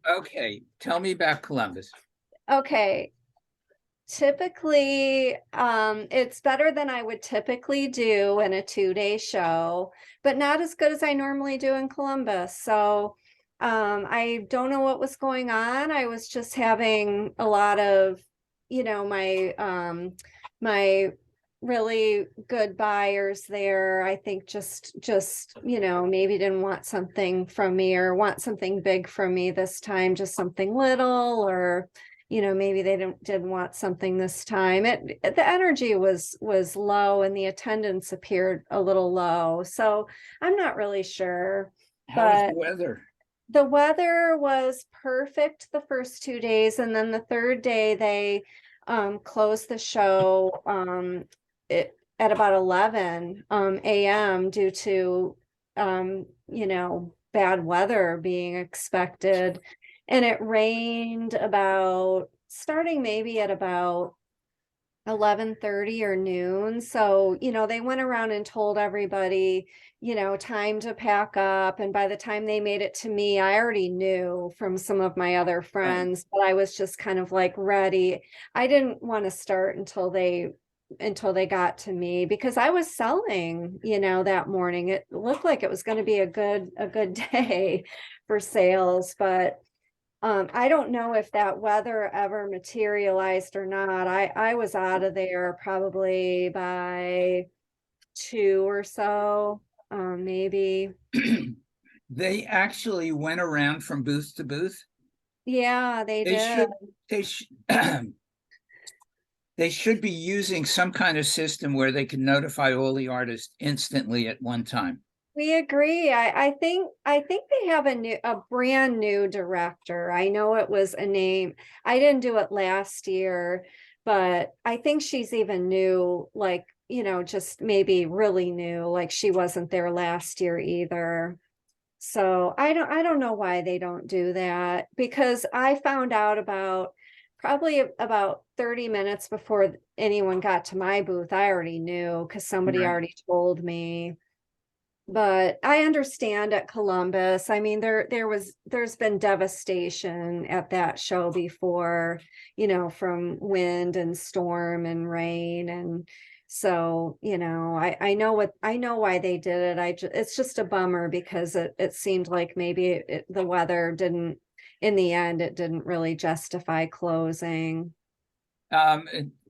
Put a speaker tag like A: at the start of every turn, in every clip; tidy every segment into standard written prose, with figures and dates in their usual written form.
A: Okay, tell me about Columbus.
B: Okay. Typically, it's better than I would typically do in a 2-day show, but not as good as I normally do in Columbus. So, I don't know what was going on. I was just having a lot of, my really good buyers there. I think just, maybe didn't want something from me or want something big from me this time, just something little or maybe they didn't want something this time. The energy was low and the attendance appeared a little low. So I'm not really sure.
A: How was the
B: But
A: weather?
B: the weather was perfect the first 2 days, and then the third day they closed the show at about 11 a.m. due to bad weather being expected. And it rained about starting maybe at about 11:30 or noon. So, they went around and told everybody, time to pack up. And by the time they made it to me, I already knew from some of my other
A: Right.
B: friends, but I was just kind of like ready. I didn't want to start until they got to me because I was selling, that morning. It looked like it was going to be a good day for sales, but I don't know if that weather ever materialized or not. I was out of there probably by 2 or so, maybe.
A: They actually went around from booth to booth.
B: Yeah, they
A: They
B: did.
A: should they should they should be using some kind of system where they can notify all the artists instantly at one time.
B: We agree. I think they have a brand new director. I know it was a name. I didn't do it last year, but I think she's even new, like, just maybe really new, like she wasn't there last year either. So I don't know why they don't do that because I found out about probably about 30 minutes before anyone got to my booth. I already knew because somebody
A: Right.
B: already told me. But I understand at Columbus. I mean, there's been devastation at that show before, from wind and storm and rain. And so, I know why they did it. It's just a bummer because it seemed like maybe the weather didn't, in the end, it didn't really justify closing.
A: Um,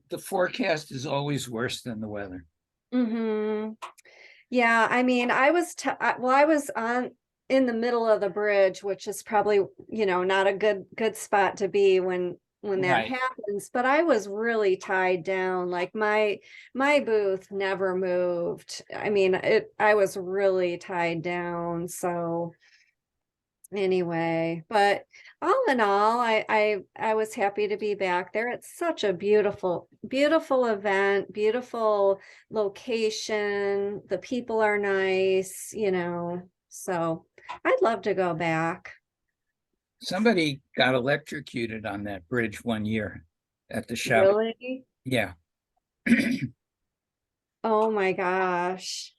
A: the forecast is always worse than the weather.
B: Hmm. Yeah, I mean, I was on in the middle of the bridge, which is probably, not a good spot to be when that
A: Right.
B: happens, but I was really tied down. Like my booth never moved. I mean, I was really tied down. So anyway, but all in all, I was happy to be back there. It's such a beautiful event, beautiful location. The people are nice, so I'd love to go back.
A: Somebody got electrocuted on that bridge one year at the show.
B: Really?
A: Yeah.
B: Oh my gosh.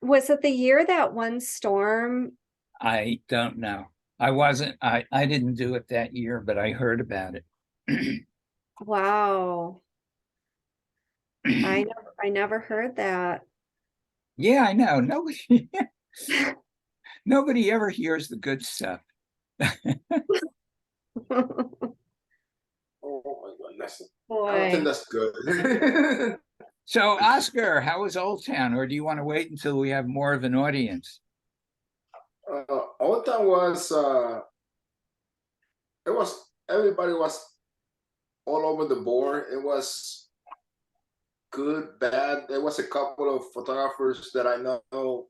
B: Was it the year that one storm?
A: I don't know. I didn't do it that year, but I heard about it.
B: Wow. I never heard that.
A: Yeah, I know. Nobody ever hears the good stuff.
C: Oh my goodness. I don't think
B: Boy.
C: that's good.
A: So, Oscar, how was Old Town? Or do you want to wait until we have more of an audience?
C: All time was it was everybody was all over the board. It was good, bad. There was a couple of photographers that I know.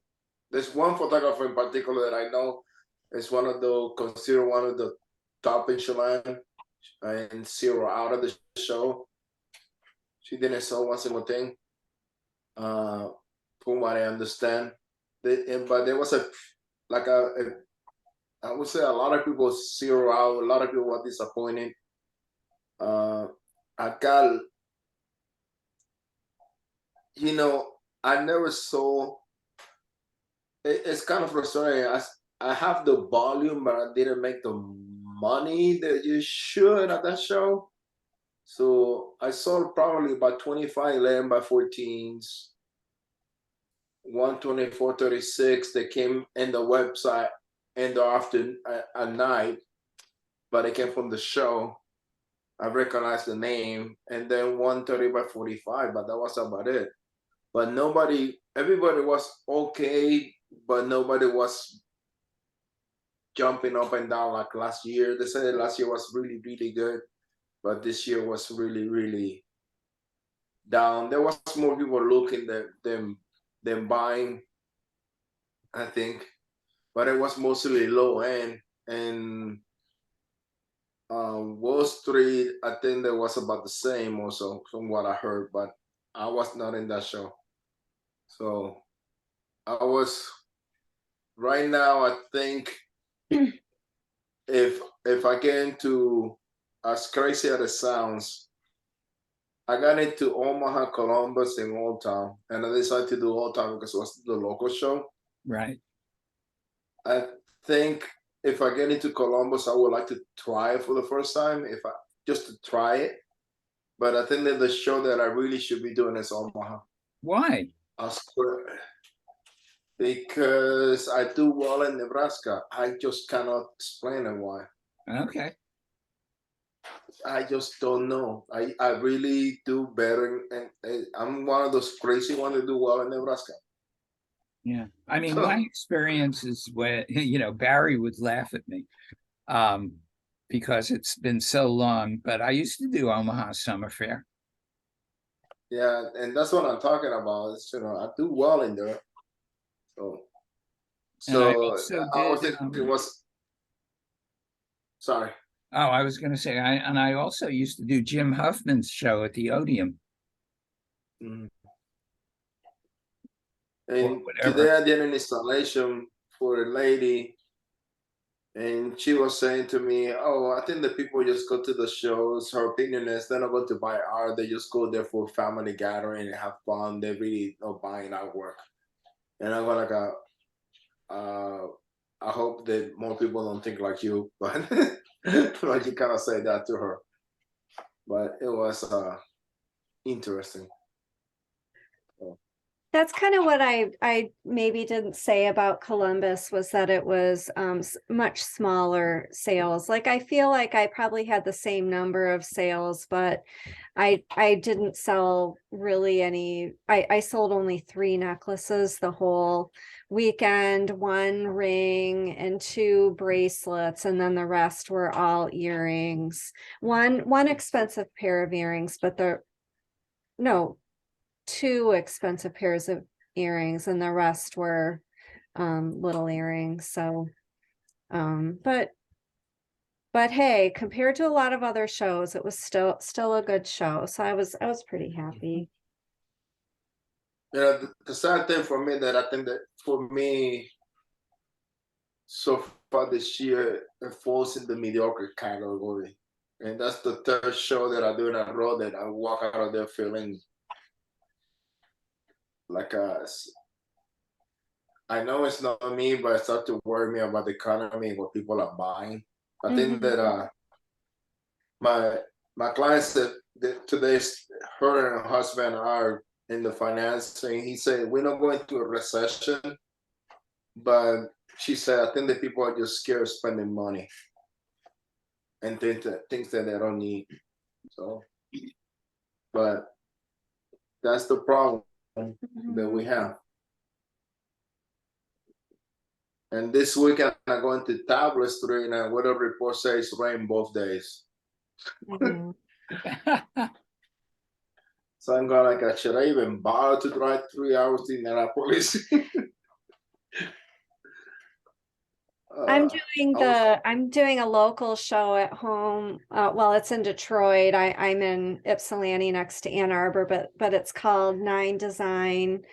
C: There's one photographer in particular that I know is one of the considered one of the top in Chilean and zero out of the show. She didn't sell one single thing, uh, from what I understand. But there was a like I would say a lot of people zero out. A lot of people were disappointed. Uh, I got, I never saw. It's kind of frustrating. I have the volume, but I didn't make the money that you should at that show. So I sold probably about 25 11 by 14s, 124.36 that came in the website in the afternoon at night, but it came from the show. I recognized the name, and then 130 by 45, but that was about it. But everybody was okay, but nobody was jumping up and down like last year. They said last year was really, really good, but this year was really, really down. There was more people looking than buying, I think, but it was mostly low end. And Wall Street, I think that was about the same also from what I heard, but I was not in that show. So I was right now, I think if I get into, as crazy as it sounds, I got into Omaha, Columbus, and Old Town, and I decided to do Old Town because it was the local show.
A: Right.
C: I think if I get into Columbus, I would like to try it for the first time, if I just to try it. But I think that the show that I really should be doing is Omaha.
A: Why?
C: Because I do well in Nebraska. I just cannot explain it why.
A: Okay.
C: I just don't know. I really do better, and I'm one of those crazy ones that do well in Nebraska.
A: Yeah. I mean, my experience is when, Barry would laugh at me because it's been so long, but I used to do Omaha Summer Fair.
C: Yeah, and that's what I'm talking about. I do well in there.
A: And I
C: So
A: also
C: I
A: did,
C: was thinking it was. Sorry.
A: I was going to say, I also used to do Jim Huffman's show at the Odeum
C: Mhm.
A: or
C: And
A: whatever.
C: today I did an installation for a lady, and she was saying to me, "Oh, I think the people just go to the shows. Her opinion is they're not going to buy art. They just go there for family gathering and have fun. They really not buying artwork." And I'm like, I hope that more people don't think like you, but like you kind of say that to her. But it was interesting.
B: That's kind of what I maybe didn't say about Columbus, was that it was much smaller sales. Like I feel like I probably had the same number of sales, but I didn't sell really any. I sold only 3 necklaces the whole weekend, 1 ring and 2 bracelets, and then the rest were all earrings. One expensive pair of earrings, but no, 2 expensive pairs of earrings, and the rest were little earrings. So but hey, compared to a lot of other shows, it was still a good show. So I was pretty happy.
C: The sad thing for me that I think that for me so far this year it falls in the mediocre category, and that's the 3rd show that I do in a row that I walk out of there feeling like I know it's not me, but it starts to worry me about the economy and what people are buying. I think that my my client said that today her and her husband are in the financing. He said we're not going through a recession, but she said I think that people are just scared of spending money and things that they don't need. So, but that's the problem that we have. And this weekend I'm going to Tablet Street, and weather report says rain both days.
B: Mhm.
C: So I'm going like, should I even bother to drive 3 hours to Indianapolis?
B: I'm doing a local show at home. Well, it's in Detroit. I'm in Ypsilanti next to Ann Arbor, but it's called 9 Design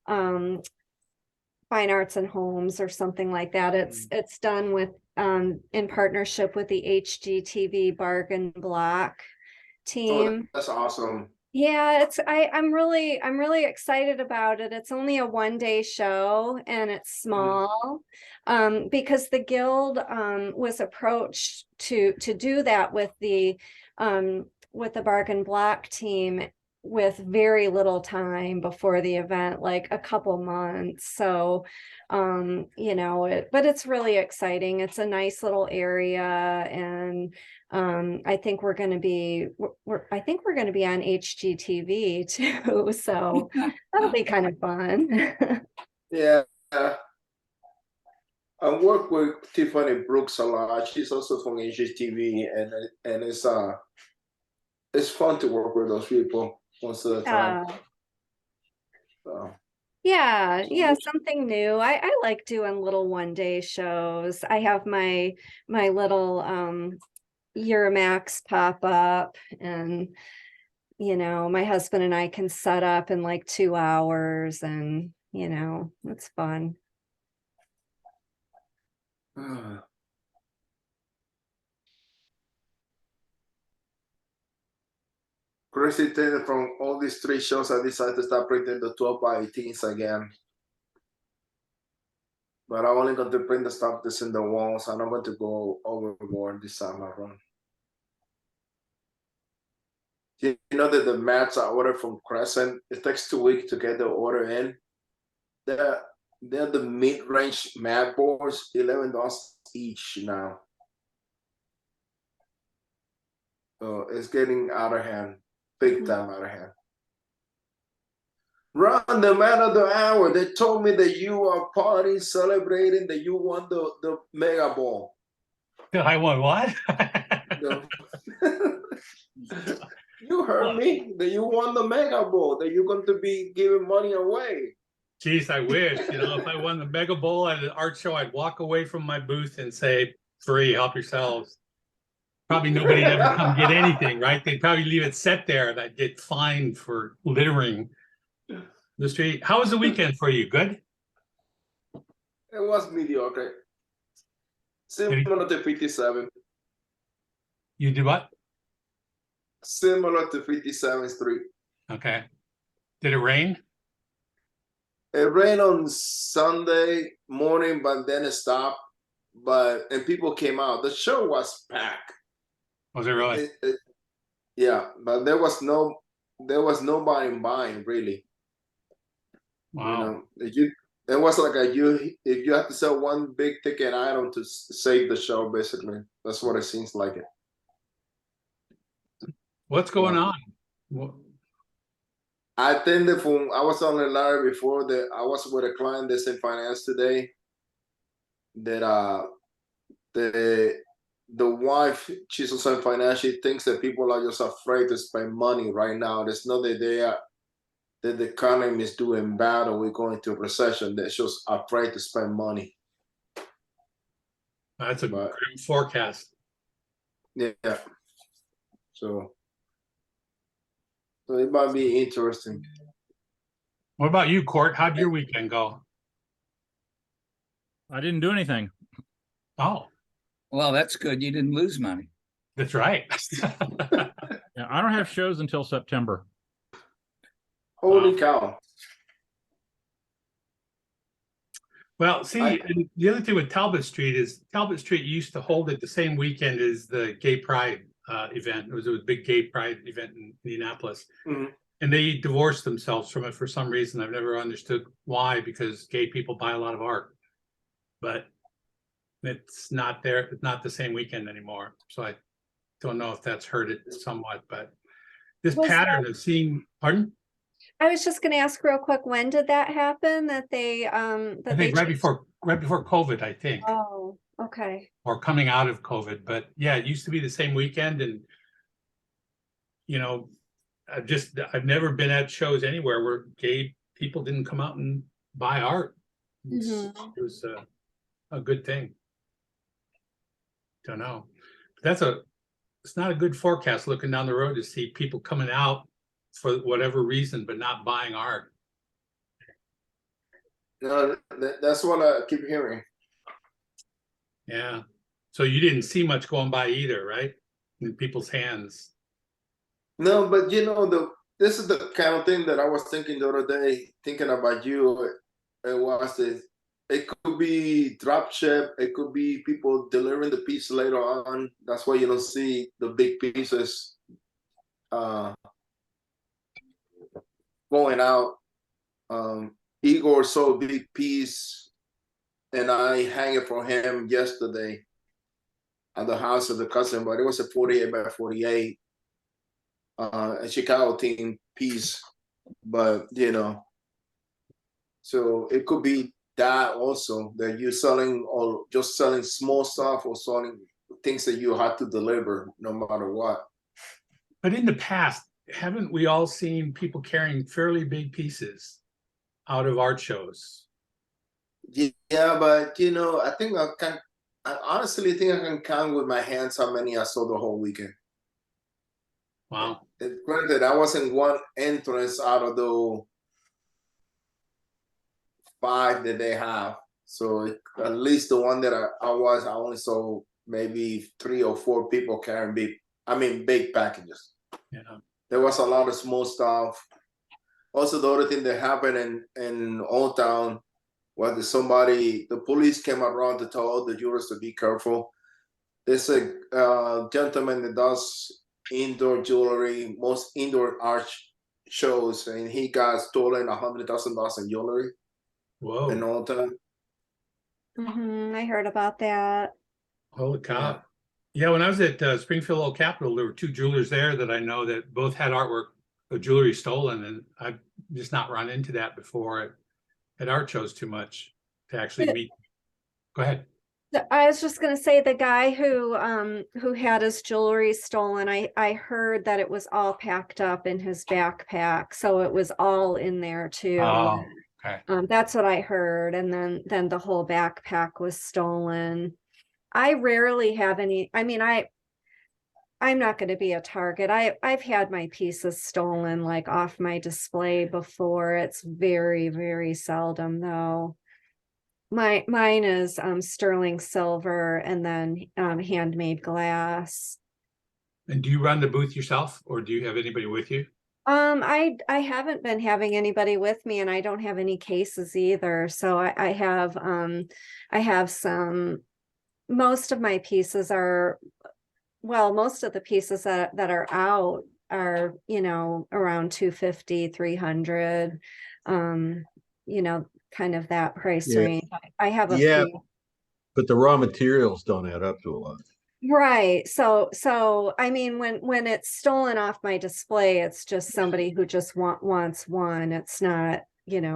B: Fine Arts and Homes or something like that. It's done with in partnership with the HGTV Bargain Block team.
C: That's awesome.
B: Yeah, I'm really excited about it. It's only a 1-day show and it's small, because the guild was approached to do that with the bargain block team with very little time before the event, like a couple months. So you know, but it's really exciting. It's a nice little area, and I think we're going to be I think we're going to be on HGTV too, so that'll be kind of fun.
C: Yeah. I work with Tiffany Brooks a lot. She's also from HGTV, and it's fun to work with those people most of the time. So,
B: Yeah, something new. I like doing little one-day shows. I have my little Euramax pop up, and you know, my husband and I can set up in like 2 hours, and you know, it's fun.
C: crazy thing, from all these 3 shows, I decided to start printing the 12 by 18s again. But I'm only going to print the stuff that's in the walls. I'm not going to go overboard this time around. You know that the mats I ordered from Crescent, it takes 2 weeks to get the order in. They're the mid-range mat boards, $11 each now. So it's getting out of hand, big time out of hand. Ron, the man of the hour, they told me that you are partying, celebrating that you won the Mega Ball.
D: I won what?
C: You heard me, that you won the Mega Ball, that you're going to be giving money away.
D: Jeez, I wish. You know, if I won the Mega Bowl at an art show, I'd walk away from my booth and say, "Free, help yourselves." Probably nobody'd ever come get anything, right? They'd probably leave it set there, and I'd get fined for littering the street. How was the weekend for you? Good?
C: It was mediocre. Similar to 57.
D: You did what?
C: Similar to 57th Street.
D: Okay. Did it rain?
C: It rained on Sunday morning, but then it stopped. And people came out. The show was packed.
D: Was it really?
C: Yeah, but there was nobody buying really.
D: Wow.
C: You know, it was like if you have to sell one big ticket item to save the show, basically. That's what it seems like it.
D: What's going on?
C: I think that I was on the line before that I was with a client that's in finance today. That the wife, she's also in finance. She thinks that people are just afraid to spend money right now. There's no idea that the economy is doing bad or we're going into a recession. They're just afraid to spend money.
D: That's a grim forecast.
C: Yeah. So it might be interesting.
D: What about you, Court? How'd your weekend go?
E: I didn't do anything.
D: Oh,
A: Well, that's good. You didn't lose money.
D: that's right.
E: Yeah, I don't have shows until September.
C: Holy cow.
D: Well, see, and the other thing with Talbot Street is Talbot Street used to hold it the same weekend as the Gay Pride event. It was a big Gay Pride event in Indianapolis.
C: Mm-hmm.
D: And they divorced themselves from it for some reason. I've never understood why, because gay people buy a lot of art. But it's not there. It's not the same weekend anymore. So I don't know if that's hurt it somewhat. But this pattern of seeing, pardon?
B: I was just going to ask real quick, when did that happen? That they
D: I think right before COVID, I think.
B: Oh, okay.
D: Or coming out of COVID. But yeah, it used to be the same weekend. And you know, I've never been at shows anywhere where gay people didn't come out and buy art. It was a good thing. Don't know. But it's not a good forecast looking down the road to see people coming out for whatever reason, but not buying art.
C: No, that's what I keep hearing.
D: Yeah. So you didn't see much going by either, right? In people's hands.
C: No, but you know, this is the kind of thing that I was thinking the other day, thinking about you. It was this. it could be drop ship. It could be people delivering the piece later on. That's why you don't see the big pieces going out. Igor sold a big piece, and I hang it for him yesterday at the house of the cousin, but it was a 48 by 48 a Chicago team piece. But so it could be that also, that you're selling or just selling small stuff or selling things that you have to deliver no matter what.
D: But in the past, haven't we all seen people carrying fairly big pieces out of art shows?
C: Yeah, but I think I honestly think I can count with my hands how many I saw the whole weekend.
D: Wow.
C: Granted, I wasn't one entrance out of the 5 that they have. So at least the one that I only saw maybe 3 or 4 people carrying big packages.
D: Yeah.
C: There was a lot of small stuff. Also, the other thing that happened in Old Town was that the police came around to tell all the jurors to be careful. There's a gentleman that does indoor jewelry, most indoor art shows, and he got stolen $100,000 in jewelry.
D: Whoa.
C: In Old Town.
B: I heard about that.
D: Holy cow. Yeah, when I was at Springfield Old Capitol, there were 2 jewelers there that I know that both had artwork of jewelry stolen, and I've just not run into that before at art shows too much to actually meet. Go ahead.
B: I was just gonna say, the guy who had his jewelry stolen, I heard that it was all packed up in his backpack, so it was all in there too.
D: Oh, okay.
B: That's what I heard, and then the whole backpack was stolen. I rarely have any. I mean, I'm not going to be a target. I've had my pieces stolen like off my display before. It's very, very seldom though. Mine is sterling silver and then handmade glass.
D: And do you run the booth yourself, or do you have anybody with you?
B: I haven't been having anybody with me, and I don't have any cases either. So I have some. Most of my pieces are, well, most of the pieces that are out are, around 250, 300, kind of that price
F: Yeah.
B: range. I have a
F: Yeah.
B: few.
F: But the raw materials don't add up to a lot.
B: Right. So I mean, when it's stolen off my display, it's just somebody who just wants one. It's not,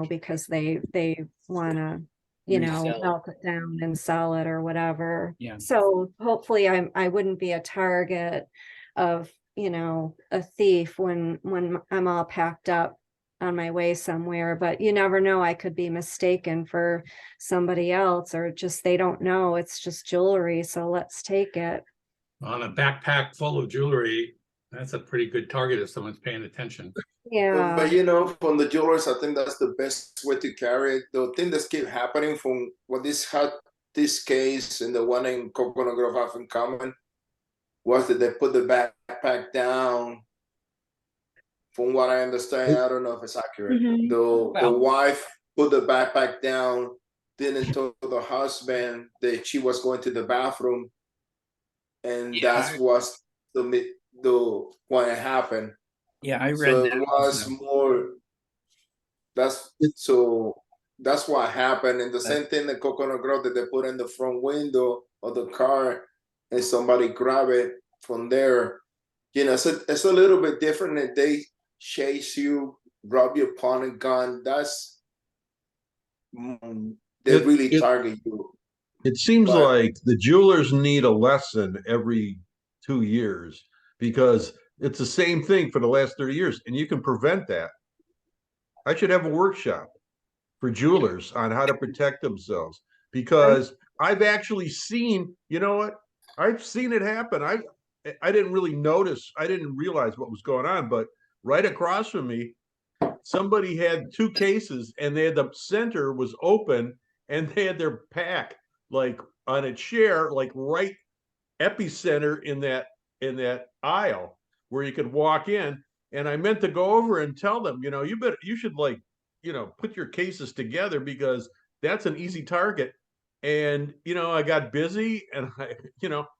B: because they want to,
A: Resell it.
B: melt it down and sell it or whatever.
A: Yeah.
B: So hopefully I wouldn't be a target of, a thief when I'm all packed up on my way somewhere, but you never know. I could be mistaken for somebody else, or just they don't know it's just jewelry, so let's take it.
D: On a backpack full of jewelry, that's a pretty good target if someone's paying attention.
B: Yeah.
C: But from the jewelers, I think that's the best way to carry it. The thing that's keep happening from what this case and the one in Coconut Grove have in common was that they put the backpack down. From what I understand, I don't know if it's accurate.
B: Mhm.
C: The wife put the backpack down, didn't tell the husband that she was going to the bathroom, and that's what's the when it happened.
A: Yeah, I read
C: So
A: that
C: it was
A: also.
C: more. That's what happened, and the same thing in Coconut Grove that they put in the front window of the car, and somebody grab it from there. It's a little bit different. If they chase you, rob your pawn and gun, that's they really target you.
F: It seems
C: But-
F: like the jewelers need a lesson every 2 years because it's the same thing for the last 30 years, and you can prevent that. I should have a workshop for jewelers on how to protect themselves because I've actually seen, I've seen it happen. I didn't really notice, I didn't realize what was going on, but right across from me, somebody had 2 cases and the center was open and they had their pack like on a chair, like right epicenter in that aisle where you could walk in. And I meant to go over and tell them, you should put your cases together because that's an easy target. And, I got busy and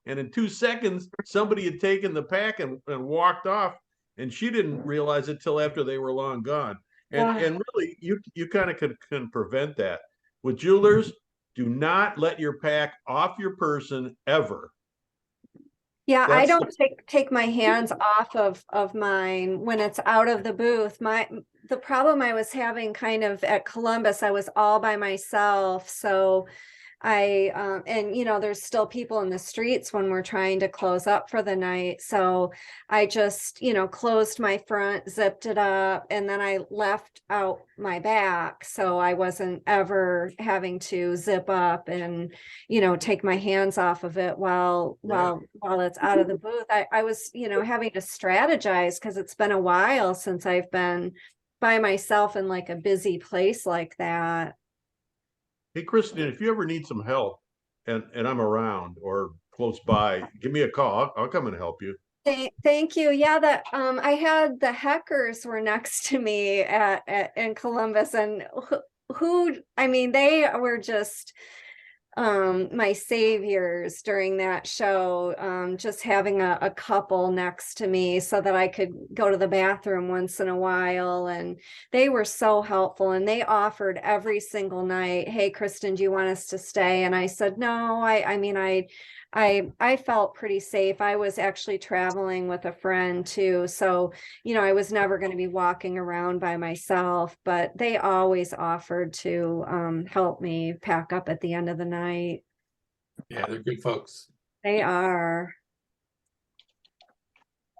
F: and in 2 seconds, somebody had taken the pack and walked off, and she didn't realize it till after they were long gone. And really, you kind of can prevent that. With jewelers, do not let your pack off your person ever.
B: Yeah, I
F: That's
B: don't take my hands off of mine when it's out of the booth. The problem I was having kind of at Columbus, I was all by myself. So and there's still people in the streets when we're trying to close up for the night. So I just, closed my front, zipped it up, and then I left out my back. So I wasn't ever having to zip up and, take my hands off of it while it's out of the booth. I was, having to strategize because it's been a while since I've been by myself in like a busy place like that.
F: Hey, Kristen, if you ever need some help and I'm around or close by, give me a call. I'll come and help you.
B: Thank you. Yeah, I had the Heckers were next to me in Columbus, and they were just my saviors during that show. Just having a couple next to me so that I could go to the bathroom once in a while, and they were so helpful, and they offered every single night, "Hey, Kristen, do you want us to stay?" And I said no. I felt pretty safe. I was actually traveling with a friend too, so I was never going to be walking around by myself, but they always offered to help me pack up at the end of the night.
D: Yeah, they're good folks.
B: They are.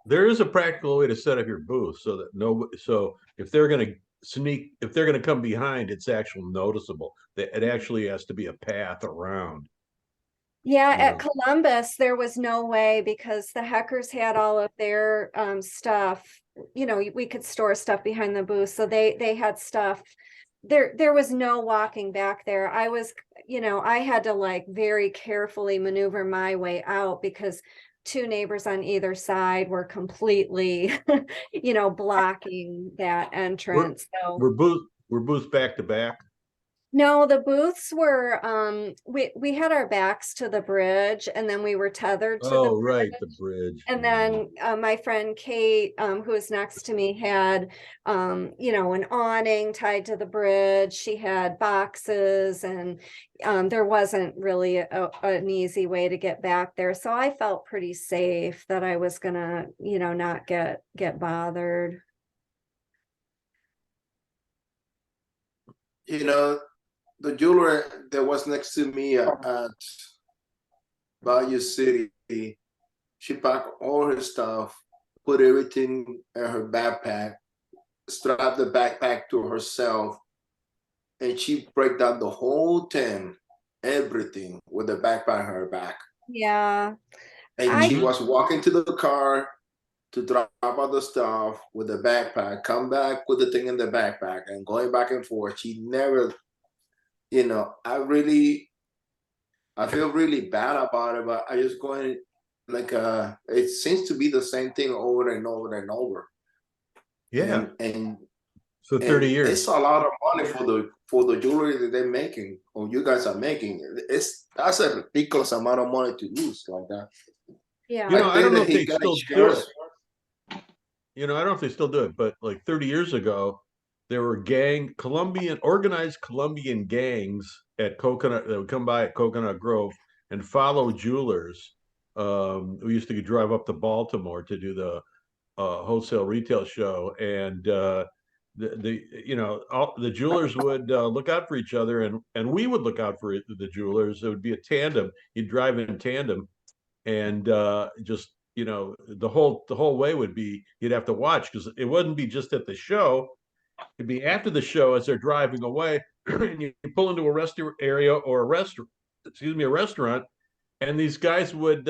F: There is a practical way to set up your booth so that so if they're going to come behind, it's actually noticeable. That it actually has to be a path around.
B: Yeah,
F: Yeah.
B: at Columbus, there was no way because the Heckers had all of their stuff. We could store stuff behind the booth. So they had stuff. There was no walking back there. I had to like very carefully maneuver my way out because two neighbors on either side were completely, blocking that entrance. So
F: We're booths back to back.
B: no, the booths were we had our backs to the bridge, and then we were tethered to the
F: Oh, right,
B: bridge.
F: the bridge.
B: And then my friend Kate, who was next to me, had an awning tied to the bridge. She had boxes, and there wasn't really an easy way to get back there. So I felt pretty safe that I was gonna, not get bothered.
C: The jeweler that was next to me at Bayou City, she packed all her stuff, put everything in her backpack, strapped the backpack to herself, and she break down the whole tent, everything with the backpack on her back.
B: Yeah.
C: And she was walking to the car to drop out the stuff with the backpack, come back with the thing in the backpack, and going back and forth. She never, I feel really bad about it, but I just going like it seems to be the same thing over and over and over.
F: Yeah.
C: And
F: so 30 years.
C: It's a lot of money for the jewelry that they're making, or you guys are making. That's a ridiculous amount of money to lose like that.
B: Yeah.
F: I don't know if they still do it. I don't know if they still do it, but like 30 years ago, there were organized Colombian gangs at Coconut that would come by at Coconut Grove and follow jewelers. We used to drive up to Baltimore to do the wholesale retail show, and the jewelers would look out for each other, and we would look out for the jewelers. It would be a tandem. You'd drive in tandem, and just the whole way would be you'd have to watch because it wouldn't be just at the show. It'd be after the show as they're driving away, and you pull into a rest area or a restaurant, and these guys would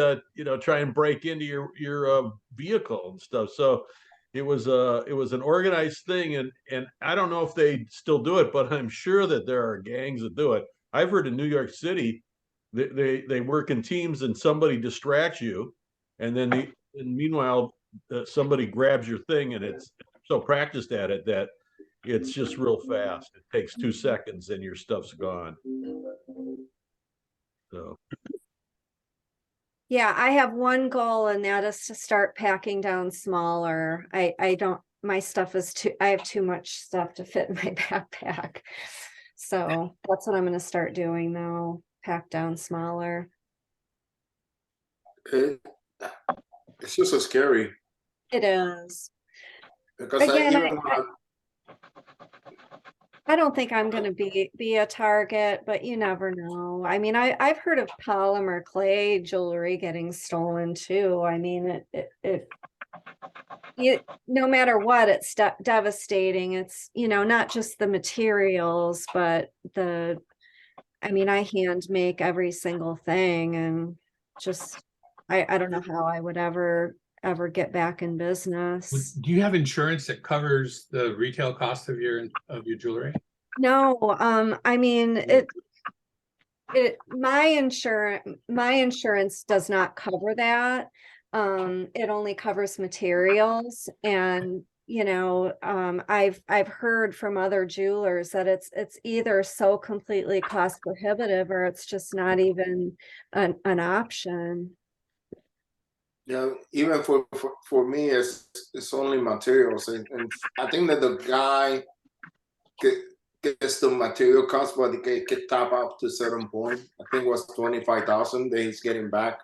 F: try and break into your vehicle and stuff. So it was an organized thing, and I don't know if they still do it, but I'm sure that there are gangs that do it. I've heard in New York City they work in teams, and somebody distracts you, and then meanwhile somebody grabs your thing, and it's so practiced at it that It's just real fast. It takes 2 seconds and your stuff's gone. So
B: Yeah, I have one goal, and that is to start packing down smaller. I don't, my stuff is too, I have too much stuff to fit in my backpack. So that's what I'm gonna start doing now, pack down smaller.
C: It, it's just so scary
B: It is.
C: because
B: Again,
C: even when
B: I don't think I'm gonna be a target, but you never know. I mean, I've heard of polymer clay jewelry getting stolen too. I mean, no matter what, it's devastating. It's, not just the materials, but I mean, I hand make every single thing, and just, I don't know how I would ever get back in business.
D: Do you have insurance that covers the retail cost of your jewelry?
B: No, I mean, my insurance does not cover that. It only covers materials, and I've heard from other jewelers that it's either so completely cost prohibitive, or it's just not even an option.
C: even for me, it's only materials, and I think that the guy gets the material cost, but they can top up to a certain point. I think it was 25,000 that he's getting back.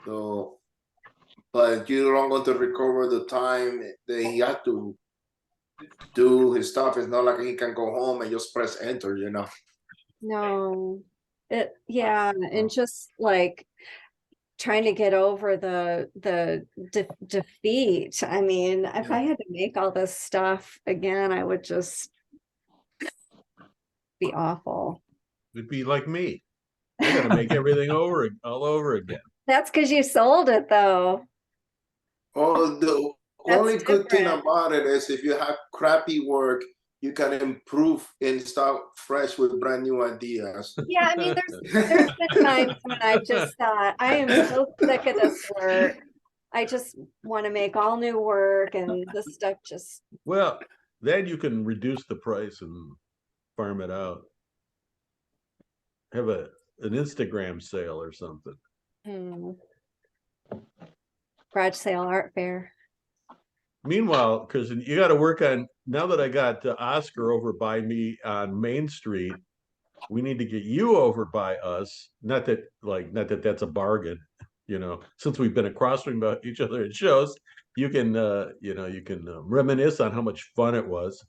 C: So, but you're not going to recover the time that he had to do his stuff. It's not like he can go home and just press enter,
B: No, yeah, and just like trying to get over the defeat. I mean, if I had to make all this stuff again, I would just be awful.
F: it'd be like me. I gotta make everything all over again.
B: That's because you sold it, though.
C: Oh, the
B: That's
C: only good thing
B: different.
C: about it is if you have crappy work, you can improve and start fresh with brand new ideas.
B: Yeah, I mean, there's been times when I've just thought, I am so sick of this work. I just want to make all new work, and this stuff just,
F: Well, then you can reduce the price and farm it out. Have an Instagram sale or something.
B: garage sale, art fair.
F: Meanwhile, because you got to work on, now that I got Oscar over by me on Main Street, we need to get you over by us. Not that that's a bargain, since we've been across from each other at shows, you can reminisce on how much fun it was.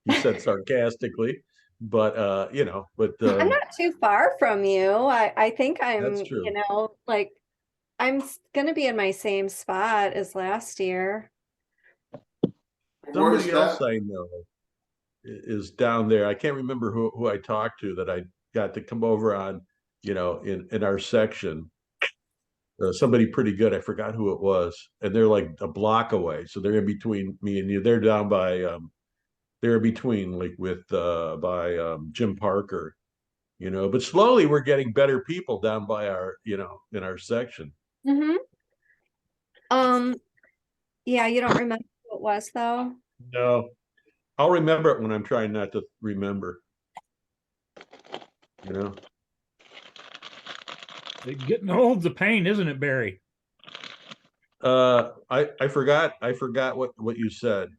F: He said sarcastically, but
B: I'm not too far from you. I think
F: that's
B: I'm,
F: true.
B: like, I'm gonna be in my same spot as last year.
C: Where's
F: Somebody
C: that?
F: else I know is down there. I can't remember who I talked to that I got to come over on, in our section. Somebody pretty good. I forgot who it was, and they're like a block away. So they're in between me and you. They're down by they're between like with by Jim Parker, But slowly we're getting better people down by our, in our section.
B: Yeah, you don't remember who it was, though?
F: No, I'll remember it when I'm trying not to remember.
E: Getting old's a pain, isn't it, Barry?
F: I forgot what you said.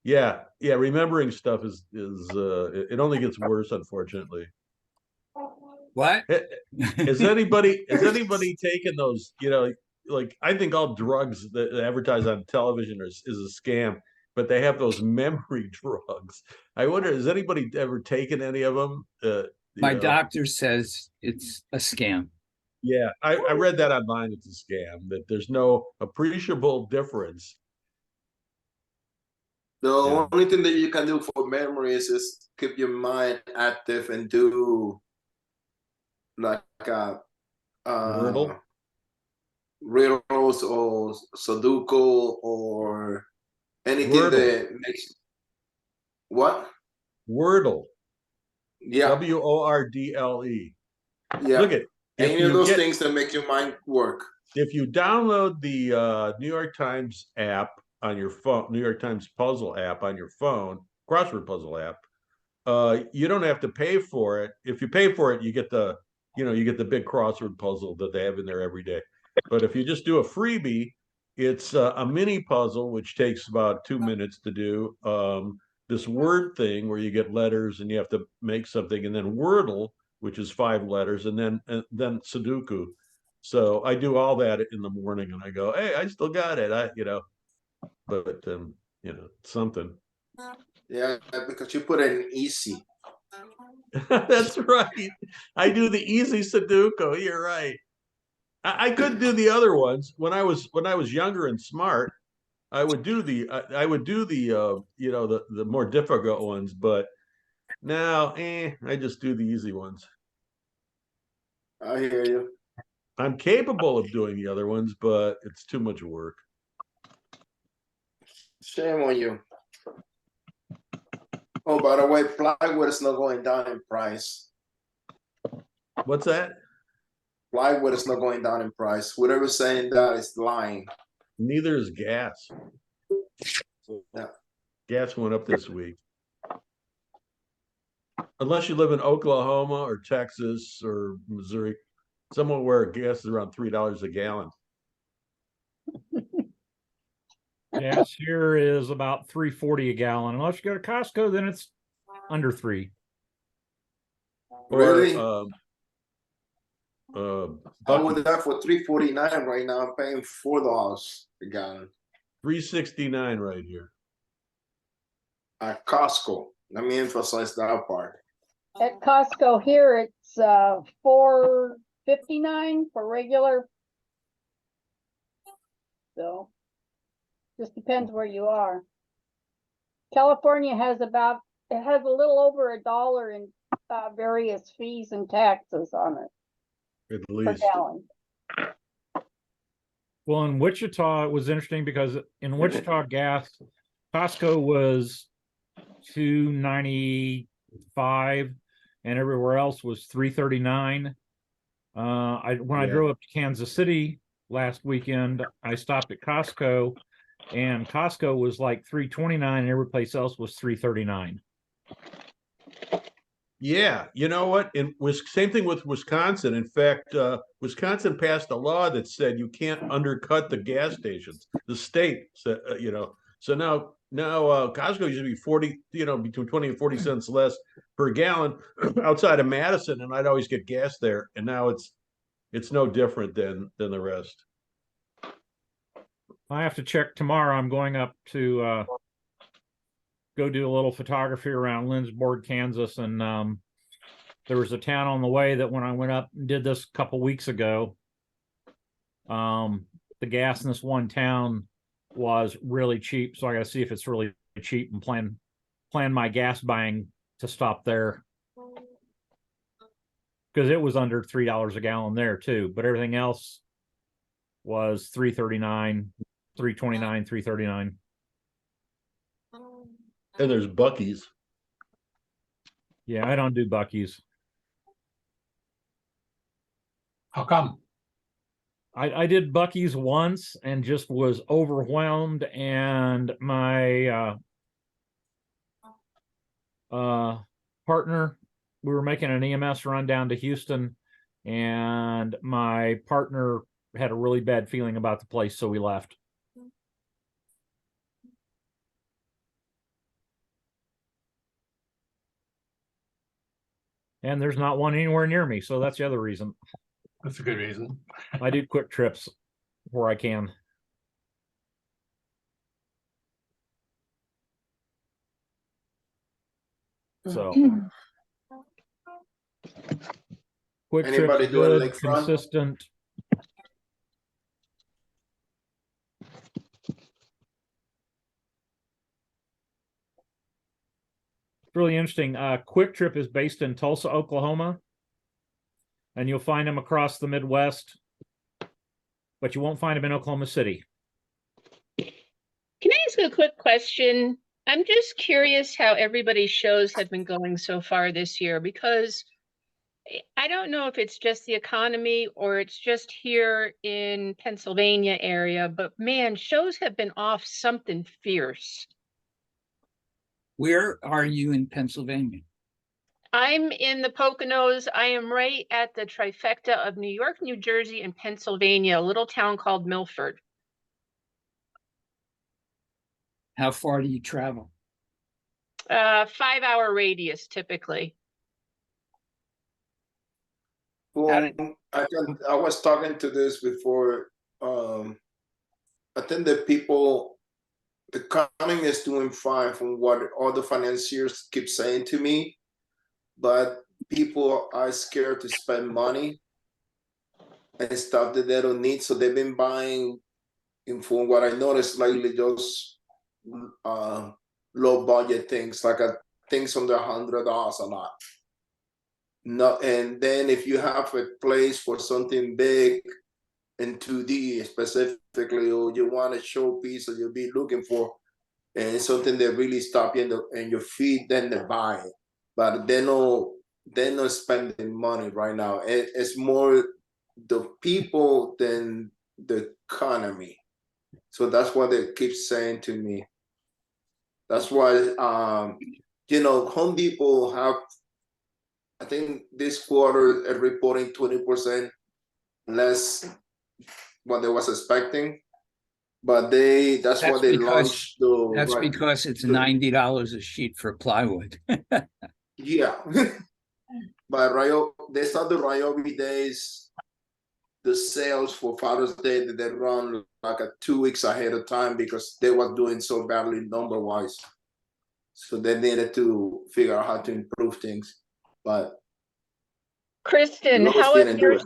F: Yeah, remembering stuff is it only gets worse, unfortunately.
A: What?
F: Is anybody taking those, like, I think all drugs that advertise on television is a scam, but they have those memory drugs. I wonder, has anybody ever taken any of them?
A: My doctor says it's a scam.
F: Yeah, I read that online. It's a scam, that there's no appreciable difference.
C: The
F: Yeah.
C: only thing that you can do for memories is keep your mind active and do like
F: Wordle?
C: riddles or Sudoku or anything
F: Wordle.
C: that makes what?
F: Wordle.
C: Yeah,
F: WORDLE.
C: yeah.
F: Look at
C: Any of those things that make your mind work.
F: if you download the New York Times app on your phone, New York Times puzzle app on your phone, crossword puzzle app, you don't have to pay for it. If you pay for it, you get the big crossword puzzle that they have in there every day. But if you just do a freebie, it's a mini puzzle which takes about 2 minutes to do. This word thing where you get letters and you have to make something, and then Wordle, which is 5 letters, and then Sudoku. So I do all that in the morning, and I go, hey, I still got it. But something.
C: Yeah, because you put it in easy.
F: That's right. I do the easy Sudoku. You're right. I could do the other ones when I was younger and smart. I would do the the more difficult ones, but now I just do the easy ones.
C: I hear you.
F: I'm capable of doing the other ones, but it's too much work.
C: Shame on you. Oh, by the way, plywood is not going down in price.
F: What's that?
C: Plywood is not going down in price. Whoever's saying that is lying.
F: Neither is gas.
C: Yeah.
F: Gas went up this week. Unless you live in Oklahoma or Texas or Missouri, somewhere where gas is around $3 a gallon.
E: Gas here is about $3.40 a gallon. Unless you go to Costco, then it's under $3.
C: Really? I would have for $3.49 right now. I'm paying $4 a gallon
F: $3.69 right here.
C: at Costco. Let me emphasize that part.
G: At Costco here, it's $4.59 for regular. So just depends where you are. California has it has a little over $1 in various fees and taxes on it
F: At
G: per
F: least.
G: gallon.
E: Well, in Wichita, it was interesting because in Wichita, gas, Costco was $2.95, and everywhere else was $3.39. When I drove up to Kansas City last weekend, I stopped at Costco, and Costco was like $3.29, and every place else was $3.39.
F: Yeah, you know what? Same thing with Wisconsin. In fact, Wisconsin passed a law that said you can't undercut the gas stations. The state said, so now Costco used to be 40, between 20 and 40 cents less per gallon outside of Madison, and I'd always get gas there. And now it's no different than the rest.
E: I have to check tomorrow. I'm going up to go do a little photography around Lindsborg, Kansas, and there was a town on the way that when I went up and did this a couple weeks ago, the gas in this one town was really cheap. So I got to see if it's really cheap and plan my gas buying to stop there, because it was under $3 a gallon there too. But everything else was $3.39, $3.29, $3.39.
F: And there's Buc-ee's.
E: Yeah, I don't do Buc-ee's.
D: How come?
E: I did Buc-ee's once and just was overwhelmed, and my partner, we were making an EMS run down to Houston, and my partner had a really bad feeling about the place, so we left. And there's not one anywhere near me, so that's the other reason.
D: That's a good reason.
E: I do quick trips where I can. So quick
C: Anybody
E: trips,
C: doing
E: good,
C: lakefront?
E: consistent. Really interesting. Quick Trip is based in Tulsa, Oklahoma, and you'll find them across the Midwest, but you won't find them in Oklahoma City.
H: Can I ask a quick question? I'm just curious how everybody's shows have been going so far this year, because I don't know if it's just the economy or it's just here in Pennsylvania area, but man, shows have been off something fierce.
A: Where are you in Pennsylvania?
H: I'm in the Poconos. I am right at the trifecta of New York, New Jersey, and Pennsylvania, a little town called Milford.
A: How far do you travel?
H: 5-hour radius typically.
A: How did-
C: I was talking to this before. I think that the economy is doing fine from what all the financiers keep saying to me, but people are scared to spend money and stuff that they don't need. So they've been buying, and from what I noticed lately, just low budget things like things under $100 a lot. No, and then if you have a place for something big in 2D specifically, or you want a showpiece, or you'll be looking for, and something that really stop you in your feet, then they buy it. But they're not spending money right now. It's more the people than the economy. So that's what they keep saying to me. That's why Home Depot have, I think this quarter are reporting 20% less what they was expecting, but that's why they launched
A: That's because it's $90 a sheet for plywood.
C: Yeah. But they start the Ryobi days, the sales for Father's Day, that they run like 2 weeks ahead of time because they was doing so badly number wise. So they needed to figure out how to improve things. But
H: Kristen,
C: Lowe's
H: how have
C: didn't do it.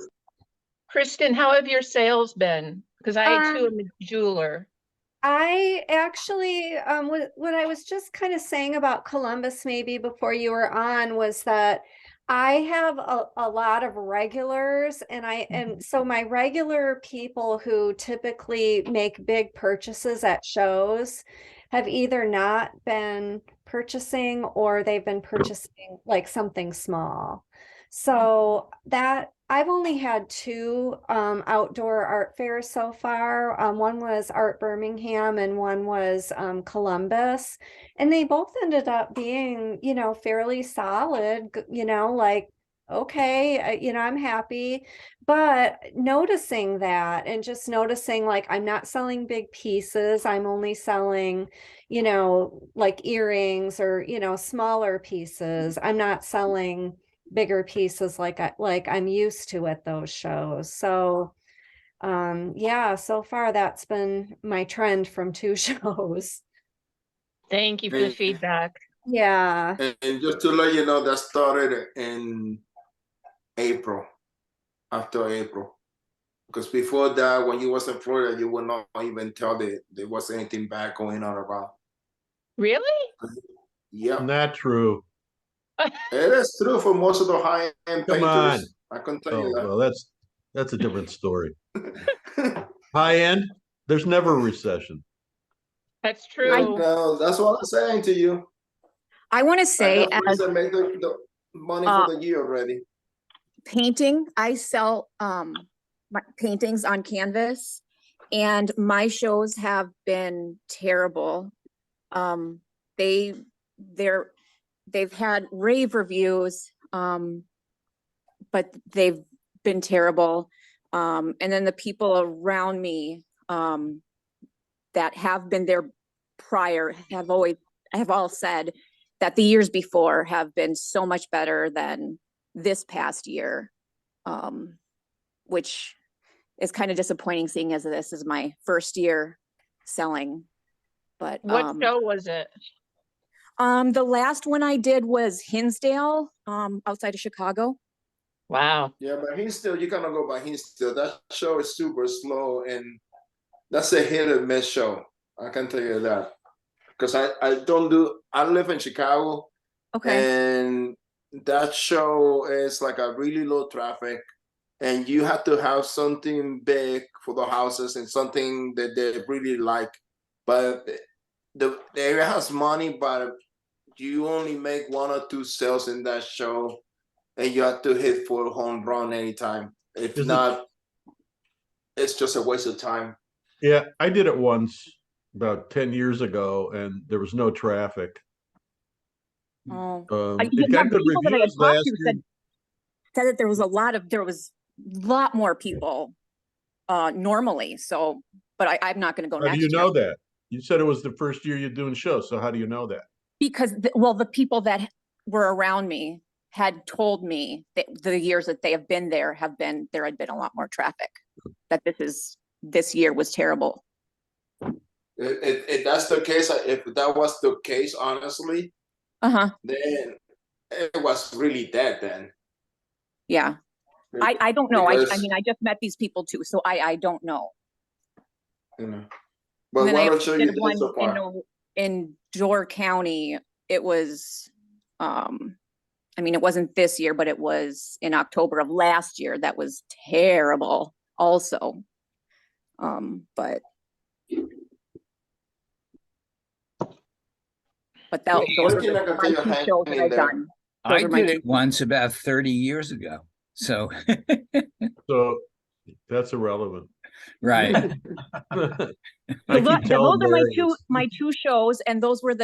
H: Kristen, how have your sales been? Because I too am a jeweler.
B: I actually, what I was just kind of saying about Columbus maybe before you were on was that I have a lot of regulars, and so my regular people who typically make big purchases at shows have either not been purchasing or they've been purchasing like something small. So that I've only had two outdoor art fairs so far. One was Art Birmingham and one was Columbus. And they both ended up being, fairly solid, like, okay, I'm happy. But noticing that and just noticing like I'm not selling big pieces, I'm only selling, like earrings or, smaller pieces. I'm not selling bigger pieces like I'm used to at those shows. So yeah, so far that's been my trend from two shows.
H: Thank you for the feedback.
B: Yeah.
C: And just to let you know, that started in April, after April. Because before that, when you was in Florida, you would not even tell that there was anything bad going on around.
H: Really?
C: Yeah.
F: Not true.
C: It is true for most of the high-end
F: Come
C: painters.
F: on.
C: I can tell you
F: Oh,
C: that.
F: well, that's a different story. High end, there's never a recession.
H: That's
C: Yeah,
H: true.
C: no, that's what I'm saying to you.
I: I want to
C: I
I: say,
C: got friends
I: as
C: that make the money for the year already.
I: painting, I sell my paintings on canvas, and my shows have been terrible. They've had rave reviews, but they've been terrible. And then the people around me that have been there prior have all said that the years before have been so much better than this past year, which is kind of disappointing, seeing as this is my first year selling. But
H: What show was it?
I: the last one I did was Hinsdale, outside of Chicago.
H: Wow.
C: Yeah, but you cannot go by Hinsdale. That show is super slow, and that's a hit or miss show. I can tell you that. Because I live in Chicago.
I: Okay.
C: And that show is like a really low traffic, and you have to have something big for the houses and something that they really like. But the area has money, but you only make 1 or 2 sales in that show, and you have to hit for a home run anytime. If not, it's just a waste of time.
F: Yeah, I did it once about 10 years ago, and there was no traffic.
I: Oh,
F: It
I: yeah,
F: got
I: the
F: good
I: people that I had
F: reviews
I: talked
F: last
I: to
F: year.
I: said that there was a lot more people normally. So, but I'm not going to go
F: How do
I: next
F: you
I: year
F: know that? You said it was the first year you're doing shows, so how do you know that?
I: because the people that were around me had told me that the years that they have been there had been a lot more traffic. That this year was terrible.
C: If that's the case, if that was the case, honestly,
I: Uh-huh.
C: then it was really dead then.
I: Yeah. I don't know. I
C: Because,
I: mean, I just met these people too, so I don't know.
C: you know,
I: And
C: but
I: then
C: what
I: I
C: are
I: also
C: show
I: did
C: you did
I: one
C: so far?
I: in Door County. It was, I mean, it wasn't this year, but it was in October of last year. That was terrible also. But
A: Well,
I: those
C: One
I: are
C: thing I can
I: my
C: tell you,
I: two
C: hang
I: shows that
C: in
I: I've
C: there.
I: done.
A: I
I: Those are my
A: did
I: two.
A: it once about 30 years ago. So,
F: So that's irrelevant.
A: right.
F: I
I: So
F: keep telling
I: those are
F: Mary this.
I: my two shows, and those were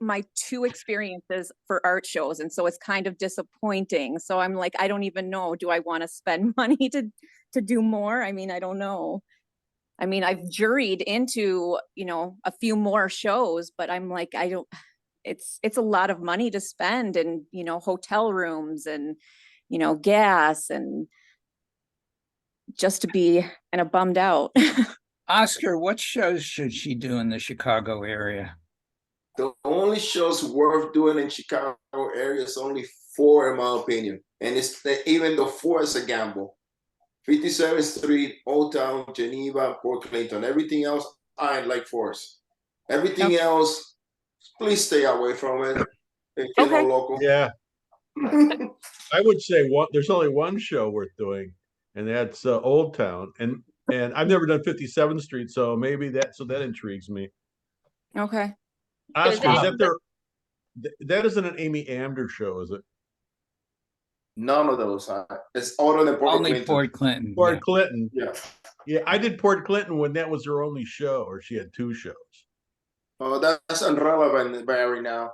I: my two experiences for art shows, and so it's kind of disappointing. So I'm like, I don't even know. Do I want to spend money to do more? I mean, I don't know. I mean, I've juried into, a few more shows, but I'm like, I don't. It's a lot of money to spend, and hotel rooms and gas and just to be kind of bummed out.
A: Oscar, what shows should she do in the Chicago area?
C: The only shows worth doing in Chicago area is only 4, in my opinion, and even the 4 is a gamble. 57th Street, Old Town, Geneva, Port Clinton. Everything else, I like Forest. Everything else, please stay away from it. If you're
I: Okay.
C: no local.
F: Yeah, I would say there's only one show worth doing, and that's Old Town. And I've never done 57th Street, so maybe that intrigues me.
I: Okay.
F: Oscar, is
H: it-
F: that their that isn't an Amy Amder show, is it?
C: None of those. It's all in the Port
A: Only
C: Clinton.
A: Port Clinton.
F: Port
A: Yeah.
F: Clinton.
C: Yeah.
F: Yeah, I did Port Clinton when that was her only show, or she had 2 shows.
C: Oh, that's irrelevant, Barry. Now.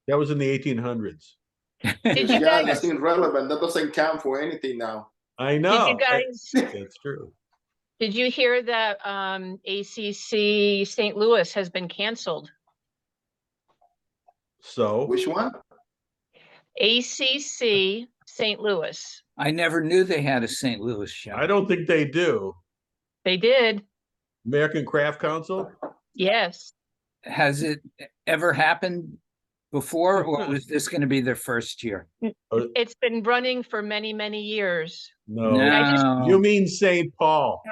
F: That was in the 1800s.
H: Did you
C: Yeah,
H: guys,
C: that's irrelevant. That doesn't count for anything now.
F: I
H: did
F: know.
H: you guys,
F: That's true.
H: did you hear that ACC St. Louis has been canceled?
F: So
C: Which one?
H: ACC St. Louis.
A: I never knew they had a St. Louis show.
F: I don't think they do.
H: They did.
F: American Craft Council.
H: Yes.
A: Has it ever happened before, or was this going to be their first year?
H: It's been running for many, many years.
F: No,
A: No.
F: you mean St. Paul,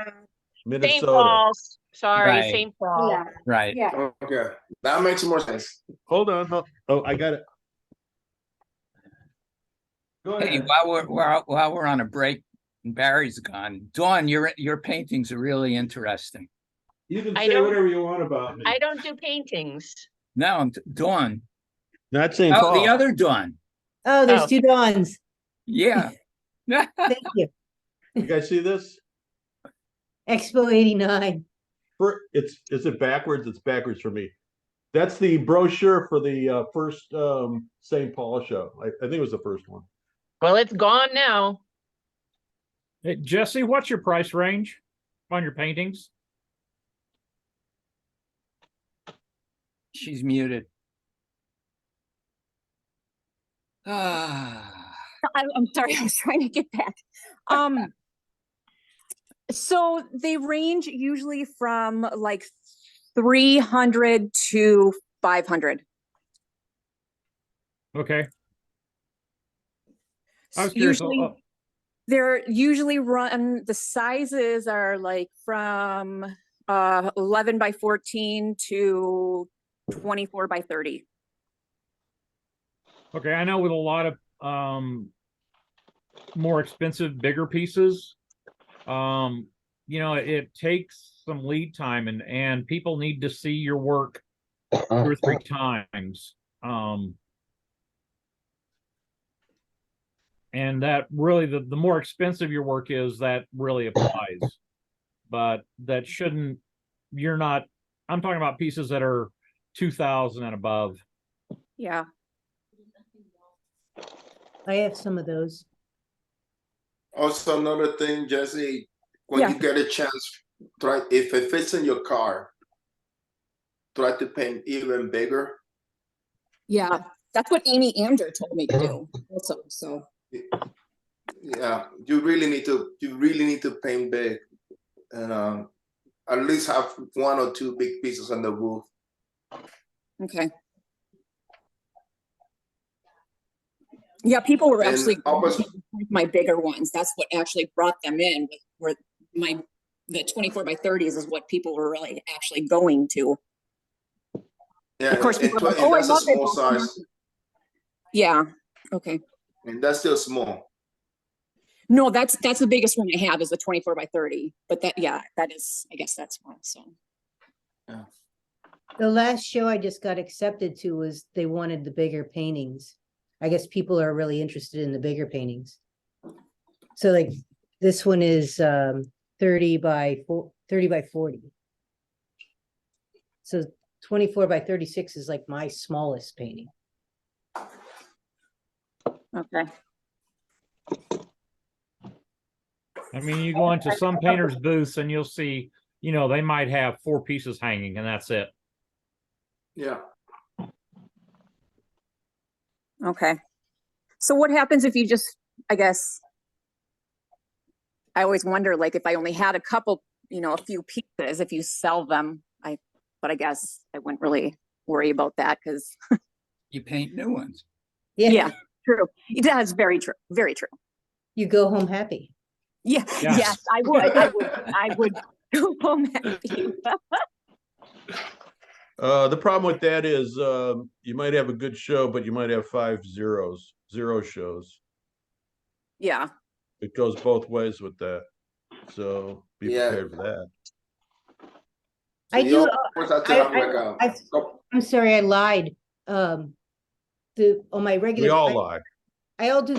F: Minnesota.
H: St. Paul's, sorry,
A: Right.
H: St. Paul.
B: Yeah,
A: Right.
B: yeah.
C: Okay, that makes more sense.
F: Hold on. Oh, I got it. Go
A: Hey,
F: ahead.
A: while we're on a break, and Barry's gone. Dawn, your paintings are really interesting.
F: You can
H: I
F: say
H: don't-
F: whatever you want about me.
H: I don't do paintings.
A: No, Dawn.
F: Not St.
A: Oh,
F: Paul.
A: the other Dawn.
J: Oh, there's
H: Oh.
J: 2 Dawns.
A: Yeah.
J: Thank you.
F: You guys see this?
J: Expo 89.
F: Is it backwards? It's backwards for me. That's the brochure for the first St. Paul show. I think it was the first one.
H: Well, it's gone now.
E: Hey, Jesse, what's your price range on your paintings?
A: She's muted. Ah.
I: I'm sorry, I was trying to get back. So they range usually from like 300 to 500.
E: Okay. I was curious.
I: Usually, they're usually the sizes are like from 11 by 14 to 24 by 30.
E: Okay, I know with a lot of more expensive, bigger pieces, it takes some lead time and people need to see your work 2 or 3 times. And that really, the more expensive your work is, that really applies. But that shouldn't, I'm talking about pieces that are 2,000 and above.
I: Yeah.
J: I have some of those.
C: Also, another thing, Jesse, when
I: Yeah.
C: you get a chance, try if it fits in your car, try to paint even bigger.
I: Yeah, that's what Amy Ander told me to do also, so.
C: Yeah, you really need to paint big, and at least have 1 or 2 big pieces on the roof.
I: Okay. Yeah, people were
C: And
I: actually
C: opposite,
I: my bigger ones. That's what actually brought them in. Were the 24x30s is what people were really actually going to.
C: yeah,
I: Of course,
C: and,
I: people are like,
C: and
I: oh, I
C: that's a
I: love
C: small
I: it.
C: size,
I: Yeah. Okay.
C: and that's still small.
I: No, that's the biggest one I have is the 24x30. But that, yeah, that is, I guess that's small. So.
J: The last show I just got accepted to was they wanted the bigger paintings. I guess people are really interested in the bigger paintings. So like this one is 30 by 40. So 24x36 is like my smallest painting.
I: Okay.
E: I mean, you go into some painters' booths and you'll see, you know, they might have 4 pieces hanging and that's it.
C: Yeah.
I: Okay. So what happens if you just, I guess, I always wonder, like, if I only had a couple, you know, a few pieces, if you sell them, but I guess I wouldn't really worry about that because.
A: You paint new ones.
I: Yeah, true. It does. Very true. Very true.
J: You go home happy.
I: Yeah.
E: Yeah.
I: Yes, I would. I would go home happy.
F: The problem with that is you might have a good show, but you might have 5 zero shows.
I: Yeah.
F: It goes both ways with that. So be
C: Yeah.
F: prepared for that.
J: I
C: So
J: do.
C: you always have to have like
J: I'm sorry, I lied. On my regular,
F: We all lie.
J: I also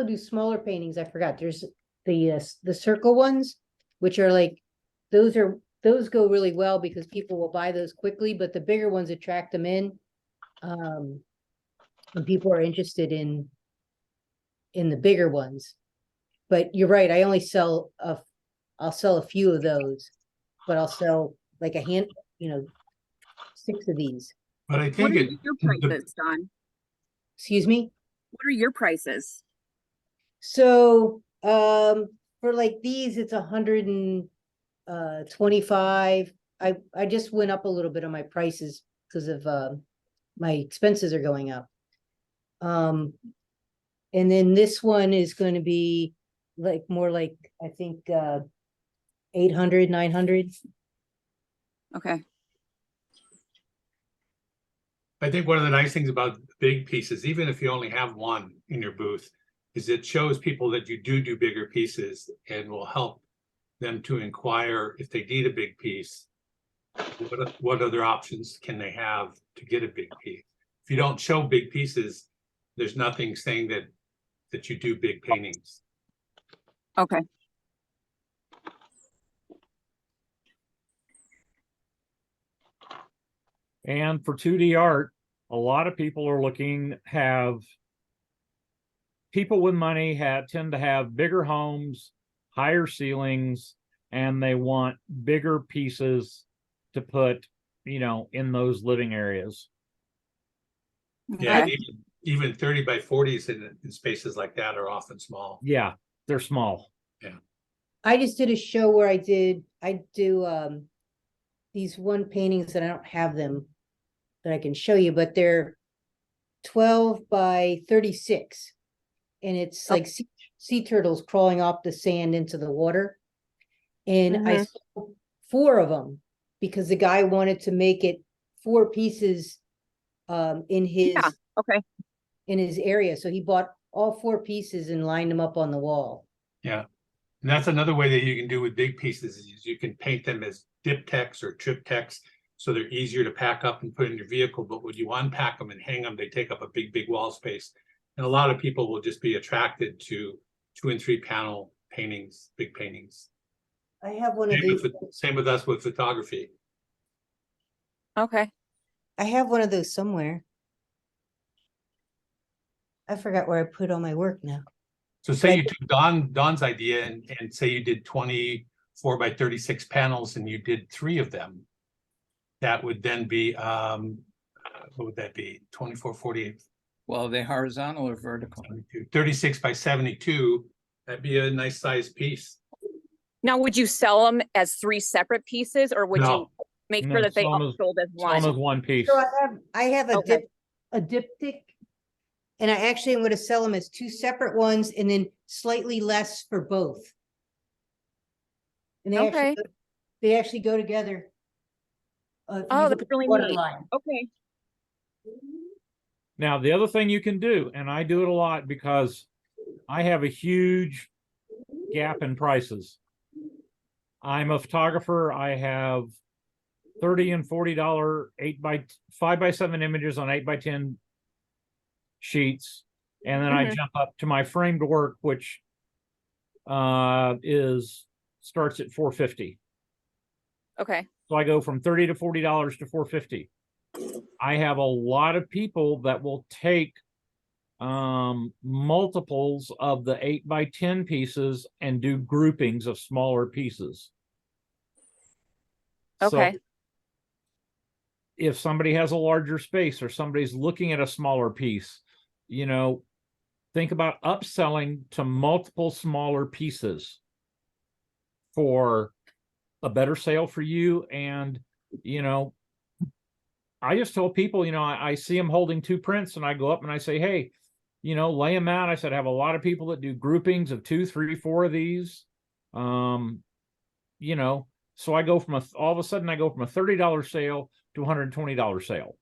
J: do smaller paintings. I forgot. There's the circle ones, which are like those go really well because people will buy those quickly, but the bigger ones attract them in. And people are interested in the bigger ones. But you're right, I only I'll sell a few of those, but I'll sell like a hand, 6 of these.
D: But I
I: What
D: take
I: are
D: it,
I: your prices, Don?
J: Excuse me?
I: What are your prices?
J: So, for like these, it's 125. I just went up a little bit on my prices because of my expenses are going up. And then this one is going to be like more like I think 800, 900.
I: Okay.
D: I think one of the nice things about big pieces, even if you only have one in your booth, is it shows people that you do bigger pieces and will help them to inquire if they need a big piece. What other options can they have to get a big piece? If you don't show big pieces, there's nothing saying that you do big paintings.
I: Okay.
E: And for 2D art, a lot of people are people with money tend to have bigger homes, higher ceilings, and they want bigger pieces to put, in those living areas.
D: Yeah,
I: Okay.
D: even 30x40s in spaces like that are often small.
E: Yeah, they're small.
J: I just did a show where I do these one paintings that I don't have them that I can show you, but they're 12x36. And it's like sea turtles crawling off the sand into the water. And I sold 4 of them because the guy wanted to make it 4 pieces in his in his area. So he bought all 4 pieces and lined them up on the wall.
D: Yeah. And that's another way that you can do with big pieces is you can paint them as diptychs or triptychs, so they're easier to pack up and put in your vehicle. But when you unpack them and hang them, they take up a big wall space. And a lot of people will just be attracted to 2 and 3 panel paintings, big paintings.
J: I have one of these.
D: Same with us with photography.
I: Okay.
J: I have one of those somewhere. I forgot where I put all my work now.
D: So say
J: Right.
D: you took Don's idea and say you did 24 by 36 panels and you did 3 of them. That would then be, what would that be? 24, 48,
A: Well, they horizontal or vertical?
D: 72, 36 by 72. That'd be a nice sized piece.
I: Now, would you sell them as 3 separate pieces, or would you
D: No.
I: make
E: No,
I: sure that they
E: sell 'em
I: all
E: as-
I: sold as
E: Sell 'em as
I: one?
E: one piece.
J: So I have
I: Okay.
J: a diptych. And I actually am gonna sell them as 2 separate ones and then slightly less for both. And
I: Okay.
J: they actually go together. If you
I: Oh,
J: look
I: that's
J: at
I: really
J: the water
I: neat.
J: line.
I: Okay.
E: Now, the other thing you can do, and I do it a lot because I have a huge gap in prices. I'm a photographer. I have $30 and $40 5x7 images on 8x10 sheets. And then I
I: Mhm.
E: jump up to my framed work, which starts at $450.
I: Okay.
E: So I go from $30 to $40 to $450. I have a lot of people that will take multiples of the 8x10 pieces and do groupings of smaller pieces.
I: Okay.
E: So if somebody has a larger space or somebody's looking at a smaller piece, you know, think about upselling to multiple smaller pieces for a better sale for you. And, you know, I just tell people, you know, I see them holding 2 prints and I go up and I say, hey, you know, lay them out. I said, I have a lot of people that do groupings of 2, 3, 4 of these. You know, so I go from all of a sudden I go from a $30 sale to $120 sale.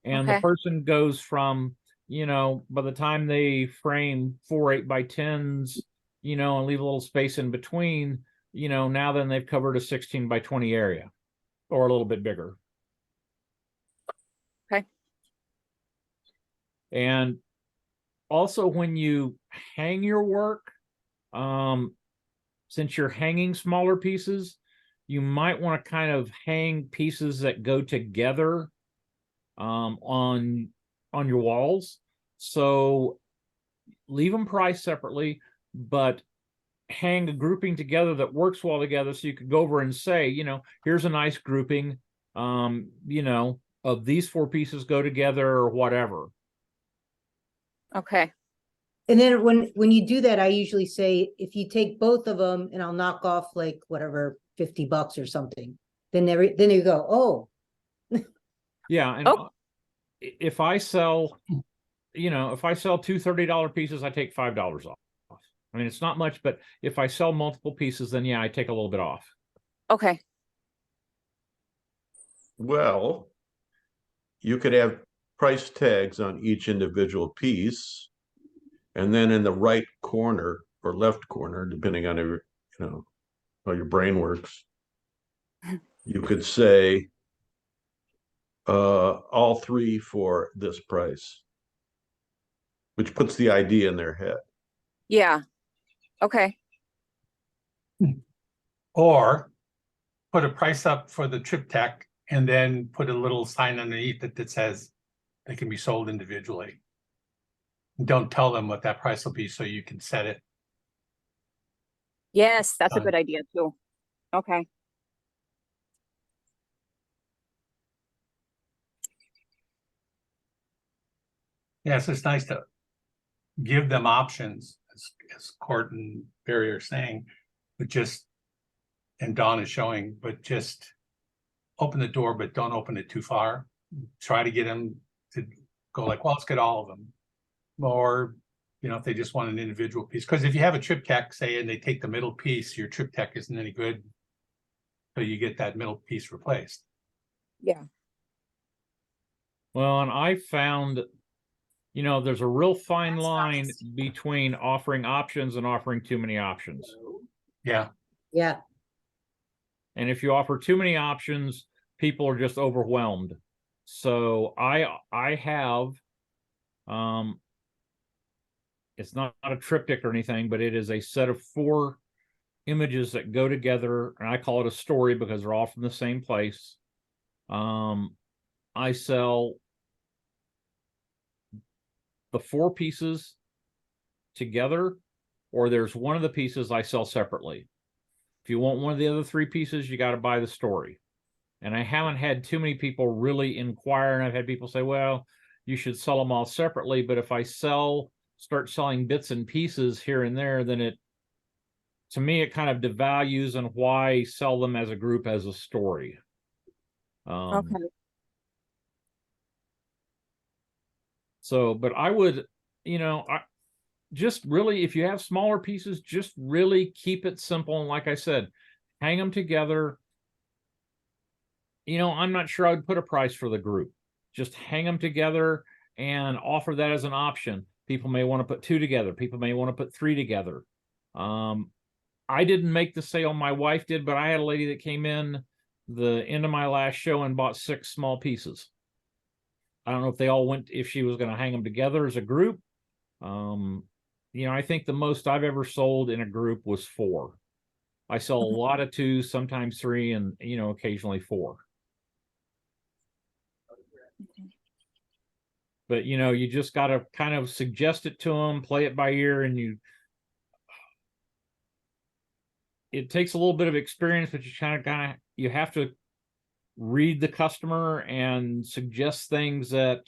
E: And the
I: Okay.
E: person goes from, you know, by the time they frame 4 8x10s, you know, and leave a little space in between, you know, now then they've covered a 16x20 area or a little bit bigger.
I: Okay.
E: And also when you hang your work, since you're hanging smaller pieces, you might want to kind of hang pieces that go together on your walls. So leave them priced separately, but hang a grouping together that works well together. So you could go over and say, you know, here's a nice grouping, you know, of these 4 pieces go together or whatever.
I: Okay.
J: And then when you do that, I usually say, if you take both of them and I'll knock off like whatever, $50 or something, then you go, oh.
E: Yeah. And if I sell, you know, if I sell 2 $30 pieces, I take $5 off. I mean, it's not much, but if I sell multiple pieces, then yeah, I take a little bit off.
I: Okay.
F: Well, you could have price tags on each individual piece. And then in the right corner or left corner, depending on your, you know, how your brain works, you could say all 3 for this price, which puts the idea in their head.
I: Yeah. Okay.
D: Or put a price up for the triptych and then put a little sign underneath it that says they can be sold individually. Don't tell them what that price will be so you can set it.
I: Yes, that's a good idea too. Okay.
D: Yes, it's nice to give them options, as Court and Barry are saying, but just, and Dawn is showing, but just open the door, but don't open it too far. Try to get them to go like, well, let's get all of them. Or, you know, if they just want an individual piece, because if you have a triptych, say, and they take the middle piece, your triptych isn't any good. So you get that middle piece replaced.
I: Yeah.
E: Well, and I found, you know, there's a real fine line between offering options and offering too many options.
D: Yeah.
J: Yeah.
E: And if you offer too many options, people are just overwhelmed. So I have, it's not a triptych or anything, but it is a set of 4 images that go together, and I call it a story because they're all from the same place. I sell the 4 pieces together, or there's one of the pieces I sell separately. If you want one of the other 3 pieces, you got to buy the story. And I haven't had too many people really inquire, and I've had people say, well, you should sell them all separately, but if I start selling bits and pieces here and there, then to me, it kind of devalues and why sell them as a group as a story.
I: Okay.
E: So, but I would, just really, if you have smaller pieces, just really keep it simple. And like I said, hang them together. I'm not sure I would put a price for the group. Just hang them together and offer that as an option. People may want to put 2 together. People may want to put 3 together. I didn't make the sale, my wife did, but I had a lady that came in the end of my last show and bought 6 small pieces. I don't know if they all went, if she was going to hang them together as a group. I think the most I've ever sold in a group was 4. I sell a lot of 2, sometimes 3, and, occasionally 4. But, you just got to kind of suggest it to them, play it by ear, and it takes a little bit of experience, but you have to read the customer and suggest things that,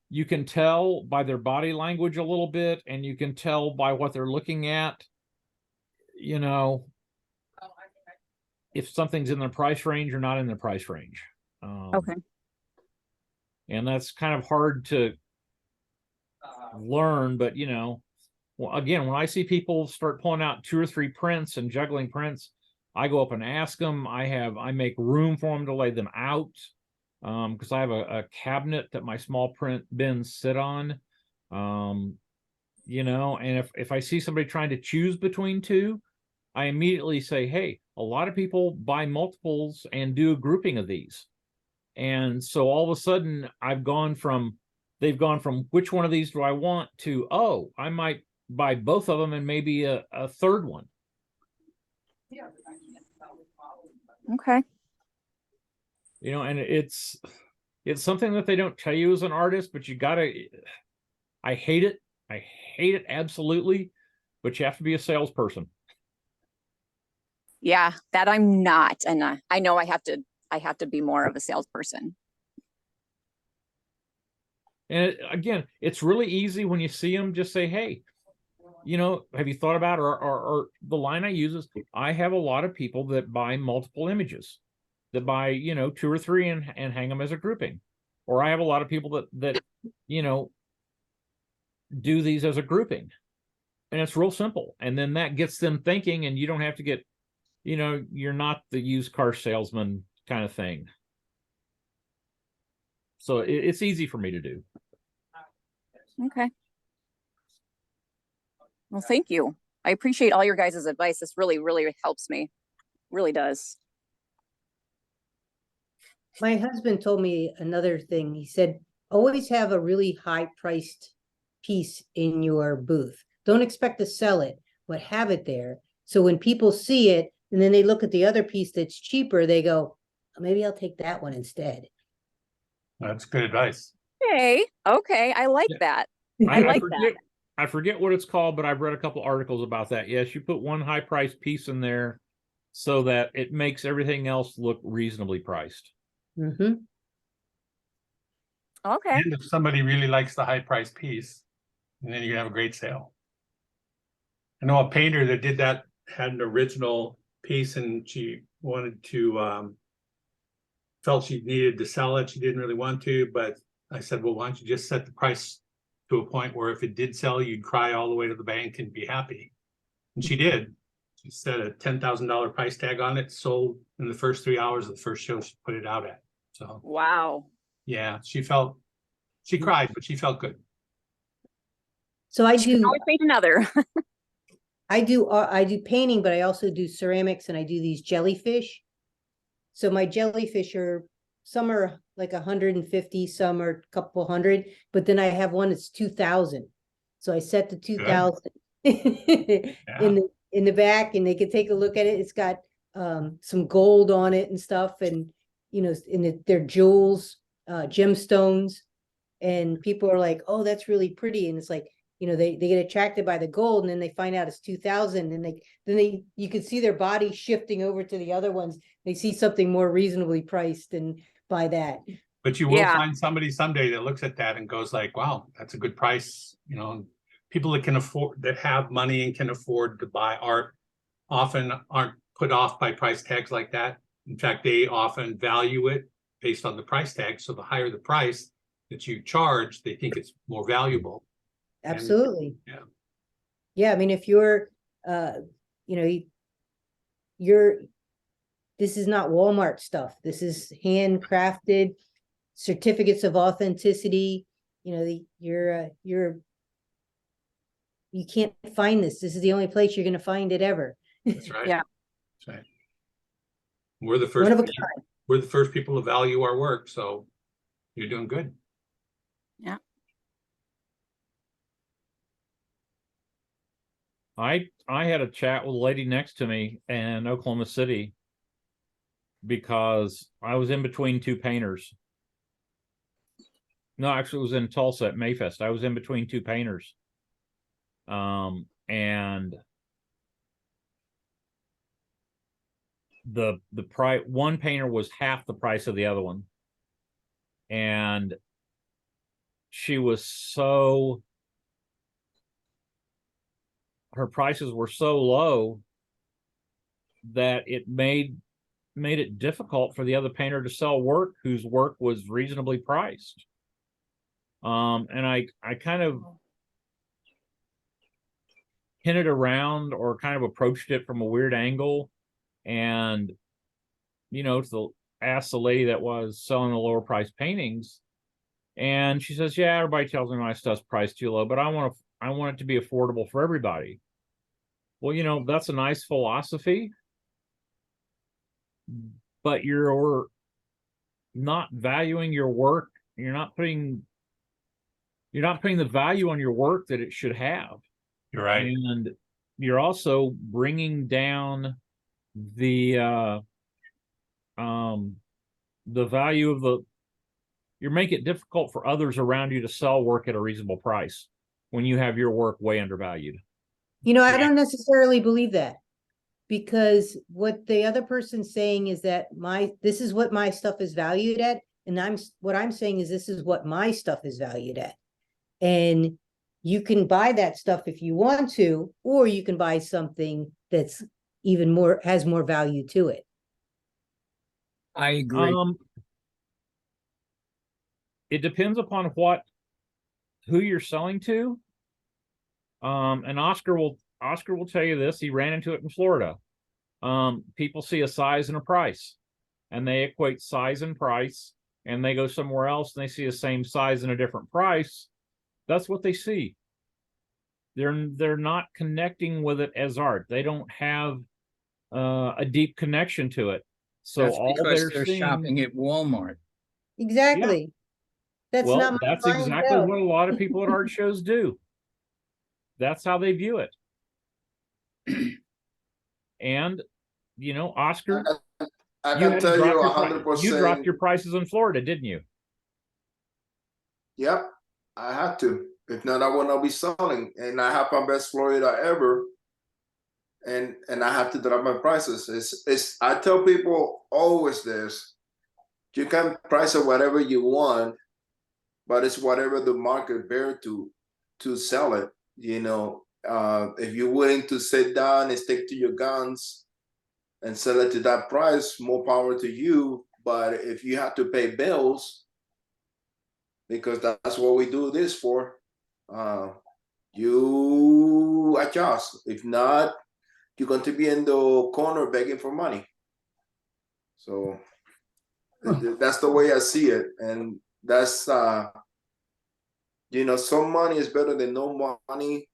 E: you can tell by their body language a little bit, and you can tell by what they're looking at, if something's in their price range or not in their price range.
I: Okay.
E: And that's kind of hard to learn, but well, again, when I see people start pulling out 2 or 3 prints and juggling prints, I go up and ask them. I make room for them to lay them out, because I have a cabinet that my small print bins sit on. And if I see somebody trying to choose between 2, I immediately say, hey, a lot of people buy multiples and do a grouping of these. And so all of a sudden they've gone from which one of these do I want to, oh, I might buy both of them and maybe a 3rd one.
I: Okay.
E: And it's something that they don't tell you as an artist, but I hate it absolutely, but you have to be a salesperson.
I: Yeah, that I'm not, and I know I have to be more of a salesperson.
E: And again, it's really easy when you see them, just say, hey, have you thought about, or the line I use is, I have a lot of people that buy multiple images, that buy, 2 or 3 and hang them as a grouping. Or I have a lot of people that do these as a grouping. And it's real simple. And then that gets them thinking, and you don't have to get, you're not the used car salesman kind of thing. So it's easy for me to do.
I: Okay. Well, thank you. I appreciate all your guys' advice. This really, really helps me. Really does.
J: My husband told me another thing. He said, always have a really high priced piece in your booth. Don't expect to sell it, but have it there. So when people see it and then they look at the other piece that's cheaper, they go, maybe I'll take that one instead.
D: That's good advice.
I: Okay. I like that. I like that.
E: I forget what it's called, but I've read a couple articles about that. Yes, you put one high priced piece in there so that it makes everything else look reasonably priced.
J: Mm-hmm.
I: Okay.
D: And if somebody really likes the high price piece, and then you can have a great sale. I know a painter that did that had an original piece, and she wanted to felt she needed to sell it. She didn't really want to, but I said, well, why don't you just set the price to a point where if it did sell, you'd cry all the way to the bank and be happy. And she did. She set a $10,000 price tag on it, sold in the first 3 hours of the first show she put it out at. So
I: wow.
D: Yeah, she cried, but she felt good.
J: So I
I: She can
J: do
I: always paint another.
J: I do painting, but I also do ceramics, and I do these jellyfish. So my jellyfish some are like 150, some are a couple hundred, but then I have one that's 2,000. So I set the 2,000 in the back, and they can take a look at it. It's got some gold on it and stuff, and they're jewels, gemstones. and people are like, oh, that's really pretty. And it's like, you know, they get attracted by the gold, and then they find out it's 2,000, and you can see their body shifting over to the other ones. They see something more reasonably priced and buy that.
D: But you will
I: Yeah.
D: find somebody someday that looks at that and goes like, wow, that's a good price. You know, people that can afford, that have money and can afford to buy art often aren't put off by price tags like that. In fact, they often value it based on the price tag. So the higher the price that you charge, they think it's more valuable.
J: Absolutely.
D: yeah.
J: Yeah, I mean, if you're, you know, you're, this is not Walmart stuff. This is handcrafted certificates of authenticity. You know, you can't find this. This is the only place you're going to find it ever.
D: That's right.
I: Yeah.
D: That's right. We're the
J: One
D: first.
J: of a kind.
D: We're the first people to value our work, so you're doing good.
I: Yeah.
E: I had a chat with a lady next to me in Oklahoma City because I was in between two painters. No, actually, it was in Tulsa at Mayfest. I was in between two painters. And the price, one painter was half the price of the other one. And she was so, her prices were so low that it made it difficult for the other painter to sell work whose work was reasonably priced. And I kind of hinted around or kind of approached it from a weird angle, and you know, to ask the lady that was selling the lower price paintings, and she says, yeah, everybody tells me my stuff's priced too low, but I want it to be affordable for everybody. Well, you know, that's a nice philosophy, but you're not valuing your work. You're not putting the value on your work that it should have.
D: You're right.
E: And you're also bringing down the value of you're making it difficult for others around you to sell work at a reasonable price when you have your work way undervalued.
J: You know, I don't necessarily believe that, because what the other person's saying is that this is what my stuff is valued at, and what I'm saying is this is what my stuff is valued at. And you can buy that stuff if you want to, or you can buy something that's even more, has more value to it.
A: I agree.
E: It depends upon who you're selling to. And Oscar will tell you this. He ran into it in Florida. People see a size and a price, and they equate size and price, and they go somewhere else and they see the same size and a different price. That's what they see. They're not connecting with it as art. They don't have a deep connection to it. So
A: That's
E: all
A: because
E: they're seeing,
A: shopping at Walmart.
J: Exactly. That's
E: well,
J: not my
E: that's exactly
J: clientele.
E: what a lot of people at art shows do. That's how they view it. And you know, Oscar,
C: I
E: you
C: can
E: had to
C: tell
E: drop
C: you
E: your
C: 100%.
E: you dropped your prices in Florida, didn't you?
C: Yep, I had to. If not, I would not be selling. And I have my best Florida ever. And I have to drop my prices. It's I tell people always this. You can price it whatever you want, but it's whatever the market bear to sell it. You know, if you're willing to sit down and stick to your guns and sell it to that price, more power to you. But if you have to pay bills, because that's what we do this for, you adjust. If not, you're going to be in the corner begging for money. So that's the way I see it. And that's, you know, some money is better than no money.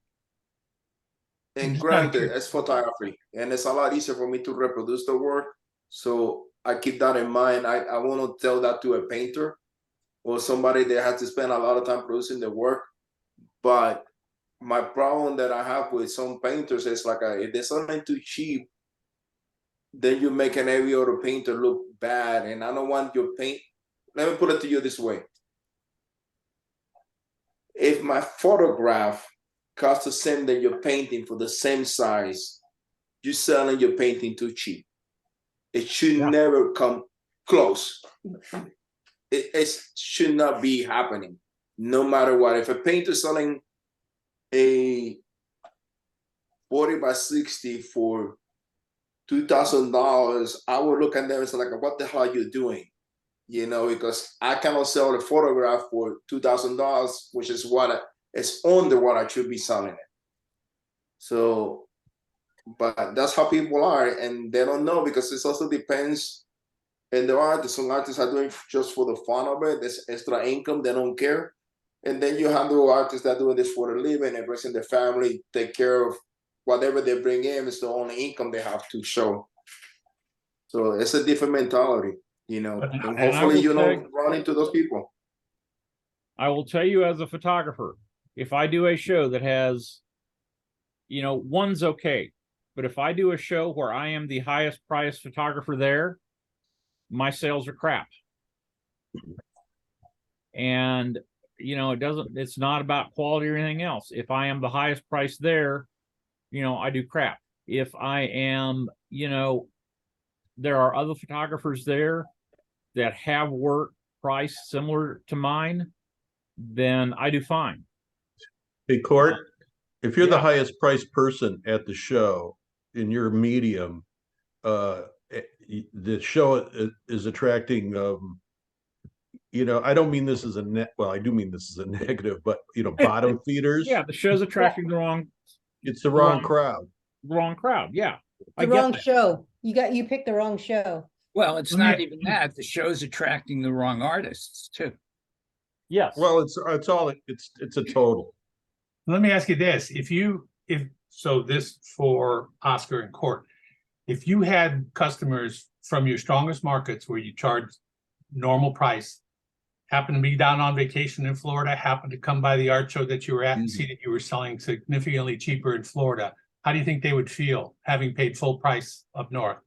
C: And granted, it's photography, and it's a lot easier for me to reproduce the work. So I keep that in mind. I want to tell that to a painter or somebody that has to spend a lot of time producing the work. But my problem that I have with some painters is like, if there's something too cheap, then you're making every other painter look bad. And I don't want your paint. Let me put it to you this way. if my photograph costs the same that your painting for the same size, you're selling your painting too cheap. It should never come close. It should not be happening, no matter what. If a painter selling a 40 by 60 for $2,000, I would look at them and say, like, what the hell are you doing? You know, because I cannot sell the photograph for $2,000, which is what it's under what I should be selling it. So, but that's how people are, and they don't know, because it also depends. And there are some artists are doing just for the fun of it. There's extra income, they don't care. And then you have the artists that are doing this for a living and raising their family, take care of whatever they bring in is the only income they have to show. So it's a different mentality, you know, and hopefully you don't run into those people.
E: I will tell you, as a photographer, if I do a show that has, you know, one's okay, but if I do a show where I am the highest priced photographer there, my sales are crap. And, you know, it's not about quality or anything else. If I am the highest price there, you know, I do crap. If I am, you know, there are other photographers there that have work priced similar to mine, then I do fine.
F: Hey, Court, if you're the highest priced person at the show in your medium, the show is attracting, you know, I don't mean this as a well, I do mean this as a negative, but, you know, bottom feeders.
E: Yeah, the show's attracting the wrong.
F: It's the wrong crowd.
E: Wrong crowd, yeah.
J: The wrong show. You picked the wrong show.
A: Well, it's not even that. The show's attracting the wrong artists too.
E: Yes.
F: Well, it's a total.
D: Let me ask you this. So this for Oscar and Court, if you had customers from your strongest markets where you charge normal price, happen to be down on vacation in Florida, happen to come by the art show that you were at and see that you were selling significantly cheaper in Florida, how do you think they would feel having paid full price up north?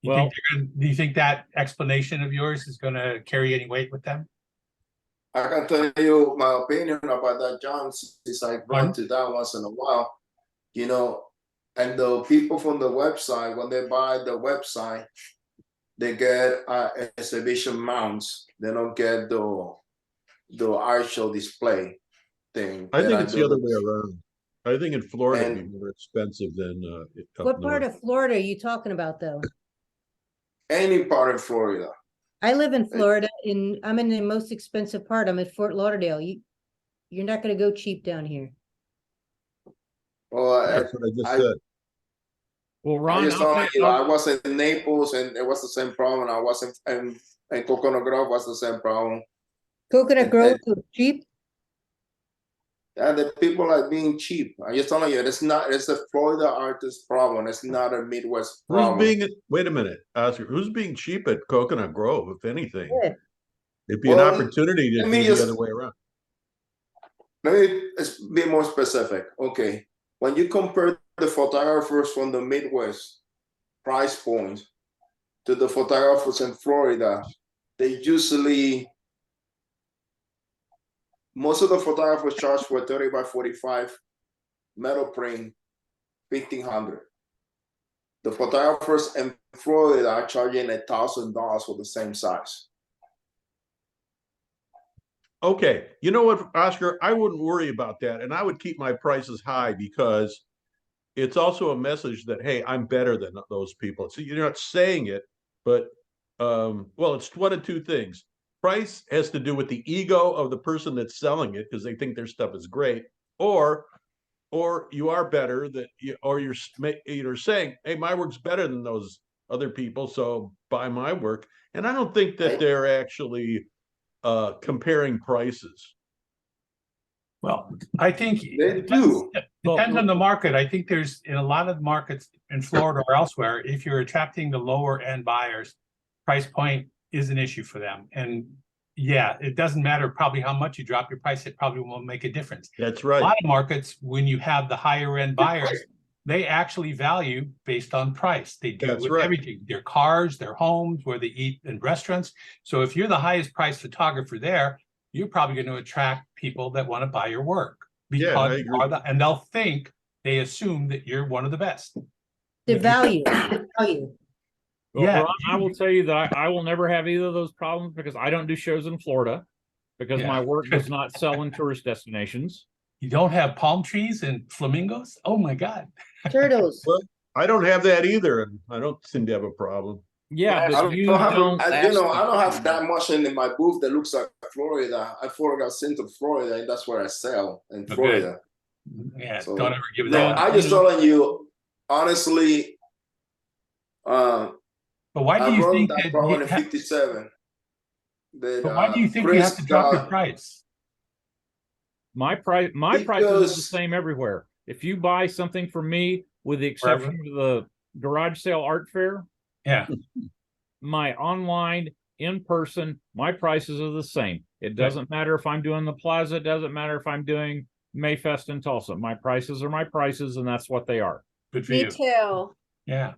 D: Do you think that explanation of yours is going to carry any weight with them?
C: I can tell you my opinion about that, John, since I run to that once in a while, you know, and the people from the website, when they buy the website, they get exhibition mounts. They don't get the art show display thing.
F: I think it's the other way around. I think in Florida it'd be more expensive than
J: what part of Florida are you talking about, though?
C: Any part of Florida.
J: I live in Florida, and I'm in the most expensive part. I'm at Fort Lauderdale. You're not going to go cheap down here.
C: Well,
F: that's what I just said.
E: Well, Ron,
C: I was in Naples, and it was the same problem. I was in Coconut Grove, was the same problem.
J: Coconut Grove was cheap.
C: Yeah, the people are being cheap. I'm just telling you, it's a Florida artist problem. It's not a Midwest problem.
F: Wait a minute, Oscar, who's being cheap at Coconut Grove, if anything?
J: Yeah.
F: It'd be an opportunity to be the other way around.
C: Let me be more specific. Okay, when you compare the photographers from the Midwest price point to the photographers in Florida, they usually, most of the photographers charge for 30 by 45 metal print $1,500. The photographers in Florida are charging $1,000 for the same size.
F: Okay, you know what, Oscar, I wouldn't worry about that, and I would keep my prices high, because it's also a message that, hey, I'm better than those people. So you're not saying it, but well, it's one of two things. Price has to do with the ego of the person that's selling it, because they think their stuff is great, or you are better, or you're saying, hey, my work's better than those other people, so buy my work. And I don't think that they're actually comparing prices.
D: Well, I think
C: they do.
D: Depends on the market. I think there's, in a lot of markets in Florida or elsewhere, if you're attracting the lower end buyers, price point is an issue for them. And yeah, it doesn't matter probably how much you drop your price, it probably won't make a difference.
F: That's right.
D: A lot of markets, when you have the higher end buyers, they actually value based on price. They do with everything, their cars, their homes, where they eat in restaurants. So if you're the highest priced photographer there, you're probably going to attract people that want to buy your work
F: Yeah, I
D: because
F: agree.
D: and they'll think they assume that you're one of the best.
J: The value, the value.
E: Well,
D: Yeah.
E: Ron, I will tell you that I will never have either of those problems because I don't do shows in Florida because my
D: Yeah.
E: work does not sell in tourist destinations.
D: You don't have palm trees and flamingos? Oh my God.
J: Turtles.
F: Well, I don't have that either, and I don't seem to have a problem.
E: Yeah,
C: I
E: but
C: don't
E: you
C: have,
E: don't.
C: I don't have that much in my booth that looks like Florida. I got sent to Florida, and that's where I sell in
D: Okay.
C: Florida.
D: Yeah,
C: So,
D: don't ever give it
C: no,
D: that.
C: I just telling you, honestly,
D: But why do
C: I
D: you
C: run
D: think
C: that
D: that
C: problem in 57. That,
D: but why do you think you
C: Chris
D: have to drop your
C: got,
D: price?
E: My price is the
C: because
E: same everywhere. If you buy something from me, with the exception
D: Wherever.
E: of the garage sale art fair,
D: Yeah.
E: my online, in person, my prices are the same. It doesn't matter if I'm doing the plaza, it doesn't matter if I'm doing Mayfest in Tulsa. My prices are my prices, and that's what they are.
D: Good for
B: Me
D: you.
B: too.
D: Yeah.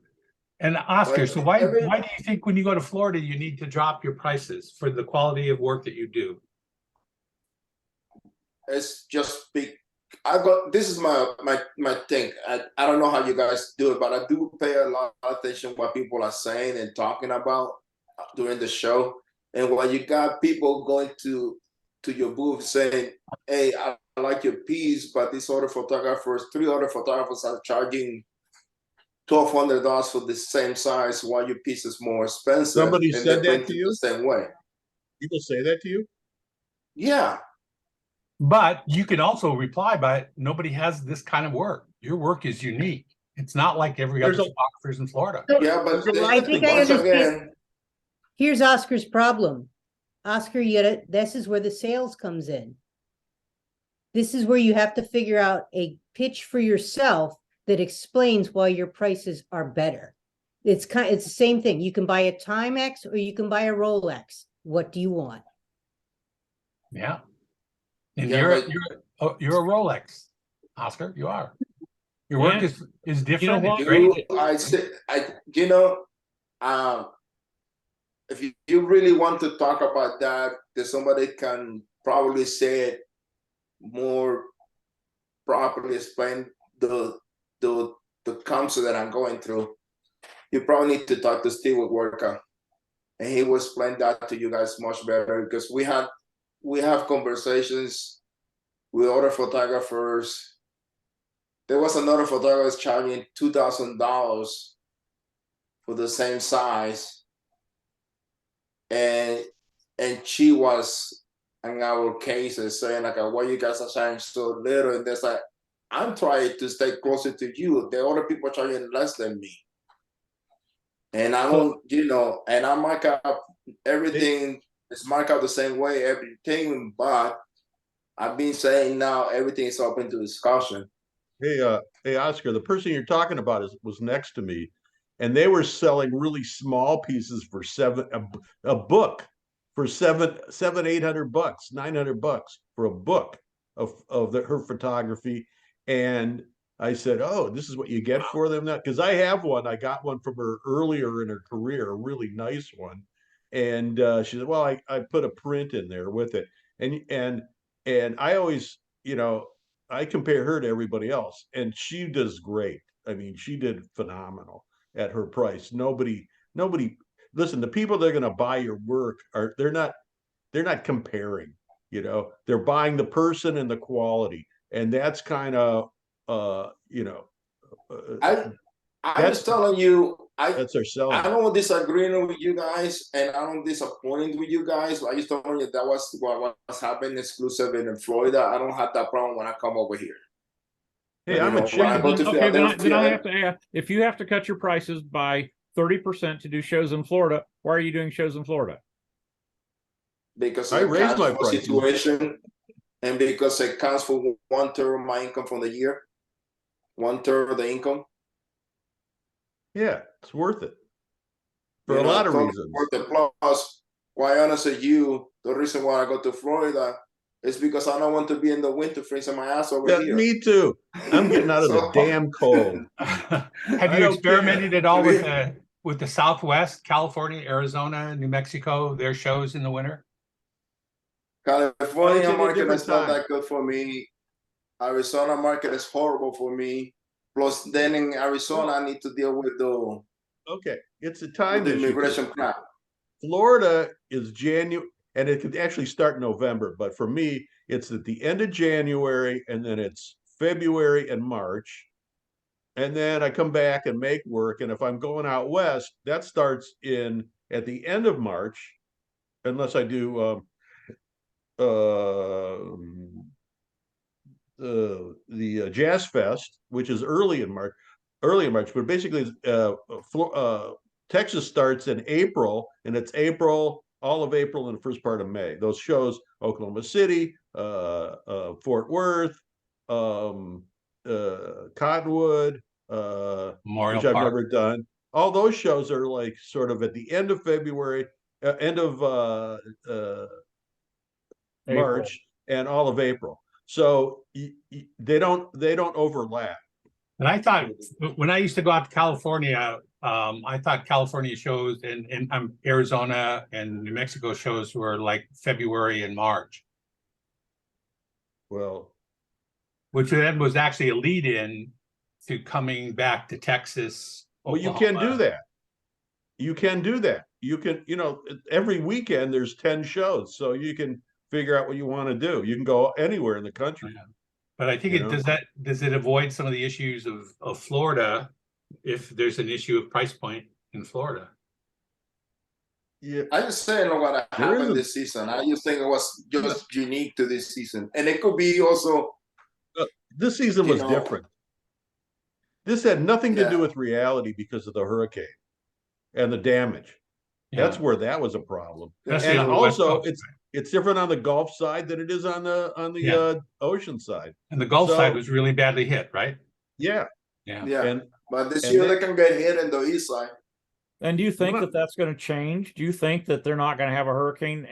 D: And Oscar,
C: But
D: so why
C: every-
D: do you think when you go to Florida you need to drop your prices for the quality of work that you do?
C: it's just big. This is my thing. I don't know how you guys do it, but I do pay a lot of attention what people are saying and talking about during the show. And when you got people going to your booth saying, "Hey, I like your piece, but these other photographers, 3 other photographers are charging $1,200 for the same size, while your piece is more expensive,"
F: Somebody
C: and
F: said
C: they
F: that
C: print
F: to
C: it
F: you?
C: the same way.
F: People say that to you?
C: Yeah.
D: But you can also reply by nobody has this kind of work. Your work is unique. It's not like every other
F: There's a-
D: photographers in Florida.
C: Yeah, but
F: There's a lot
J: I
F: of
J: think
F: things.
J: I
C: once
J: understand.
C: again,
J: Here's Oscar's problem. Oscar, this is where the sales comes in. This is where you have to figure out a pitch for yourself that explains why your prices are better. It's the same thing. You can buy a Timex or you can buy a Rolex. What do you want?
D: Yeah. And
C: Yeah,
D: you're a Rolex, Oscar. You are. Your work
E: Yeah.
D: is different.
E: what?
D: It's great.
C: if you really want to talk about that, there's somebody can probably say it more properly, explain the concept that I'm going through. You probably need to talk to Steve Worker, and he will explain that to you guys much better, because we have conversations with other photographers. There was another photographer charging $2,000 for the same size, and she was in our cases saying like, "Why you guys are charging so little?" And there's like, I'm trying to stay closer to you. The other people are charging less than me, and I don't, and I mark up everything. It's marked out the same way, everything, but I've been saying now everything is open to discussion.
F: Hey, Oscar, the person you're talking about was next to me, and they were selling really small pieces for a book for $800, $900 for a book of her photography. And I said, "Oh, this is what you get for them now?" Because I have one. I got one from her earlier in her career, a really nice one. And she said, "Well, I put a print in there with it." And I always, I compare her to everybody else, and she does great. I mean, she did phenomenal at her price. Nobody, listen, the people that are going to buy your work they're not comparing, they're buying the person and the quality. And that's kind of,
C: I'm just telling you,
F: that's our selling.
C: I don't disagreeing with you guys, and I don't disappointing with you guys. I just telling you that was what was happening exclusive in Florida. I don't have that problem when I come over here.
F: Hey, I'm a
C: when I go to
E: Okay, then I
C: Philadelphia,
E: have to ask, if you have to cut your prices by 30% to do shows in Florida, why are you doing shows in Florida?
C: because
F: I
C: of the
F: raised
C: cash
F: my
C: flow
F: prices.
C: situation, and because it counts for 1/3 of my income from the year, 1/3 of the income.
F: Yeah, it's worth it for a lot of reasons.
C: Worth it. Plus, quite honest with you, the reason why I go to Florida is because I don't want to be in the winter freezing my ass over here.
F: Me too. I'm getting out of the damn cold.
D: Have you experimented at all with the Southwest, California, Arizona, New Mexico, their shows in the winter?
C: California
F: a
C: market
F: different
C: is not
F: time.
C: that good for me. Arizona market is horrible for me. Plus, then in Arizona, I need to deal with
F: Okay, it's a time issue.
C: immigration crap.
F: Florida is January, and it could actually start in November, but for me, it's at the end of January, and then it's February and March. And then I come back and make work. And if I'm going out west, that starts in at the end of March, unless I do the Jazz Fest, which is early in March. But basically, Texas starts in April, and it's April, all of April, and the first part of May. Those shows: Oklahoma City, Fort Worth, Cottonwood,
D: Memorial
F: which I've
D: Park.
F: never done. All those shows are like sort of at the end of February, end of March, and all of April. So they don't overlap.
D: And I thought when I used to go out to California, I thought California shows and Arizona and New Mexico shows were like February and March,
F: Well,
D: which then was actually a lead in to coming back to Texas.
F: well, you can do
D: Oklahoma.
F: that. You can do that. You can, every weekend there's 10 shows, so you can figure out what you want to do. You can go anywhere in the country.
D: Yeah. But I think
F: You know?
D: does it avoid some of the issues of Florida if there's an issue of price point in Florida?
F: Yeah,
C: I just saying what
F: There
C: happened
F: isn't.
C: this season. I just think it was just unique to this season, and it could be also.
F: This season
C: You
F: was
C: know,
F: different. This had nothing to do
C: Yeah.
F: with reality because of the hurricane and the damage. That's
D: Yeah.
F: where that was a problem.
D: Especially
F: And
D: on the West
F: also,
D: Coast.
F: it's different on the Gulf side than it is on the
D: Yeah.
F: ocean side.
D: And the Gulf
F: So-
D: side was really badly hit, right?
F: Yeah,
D: Yeah.
C: Yeah,
F: and
C: but this
F: and
C: year
F: then-
C: they can get hit in the east side.
E: And do you think
F: Well,
E: that that's going to change? Do you think that they're not going to have a hurricane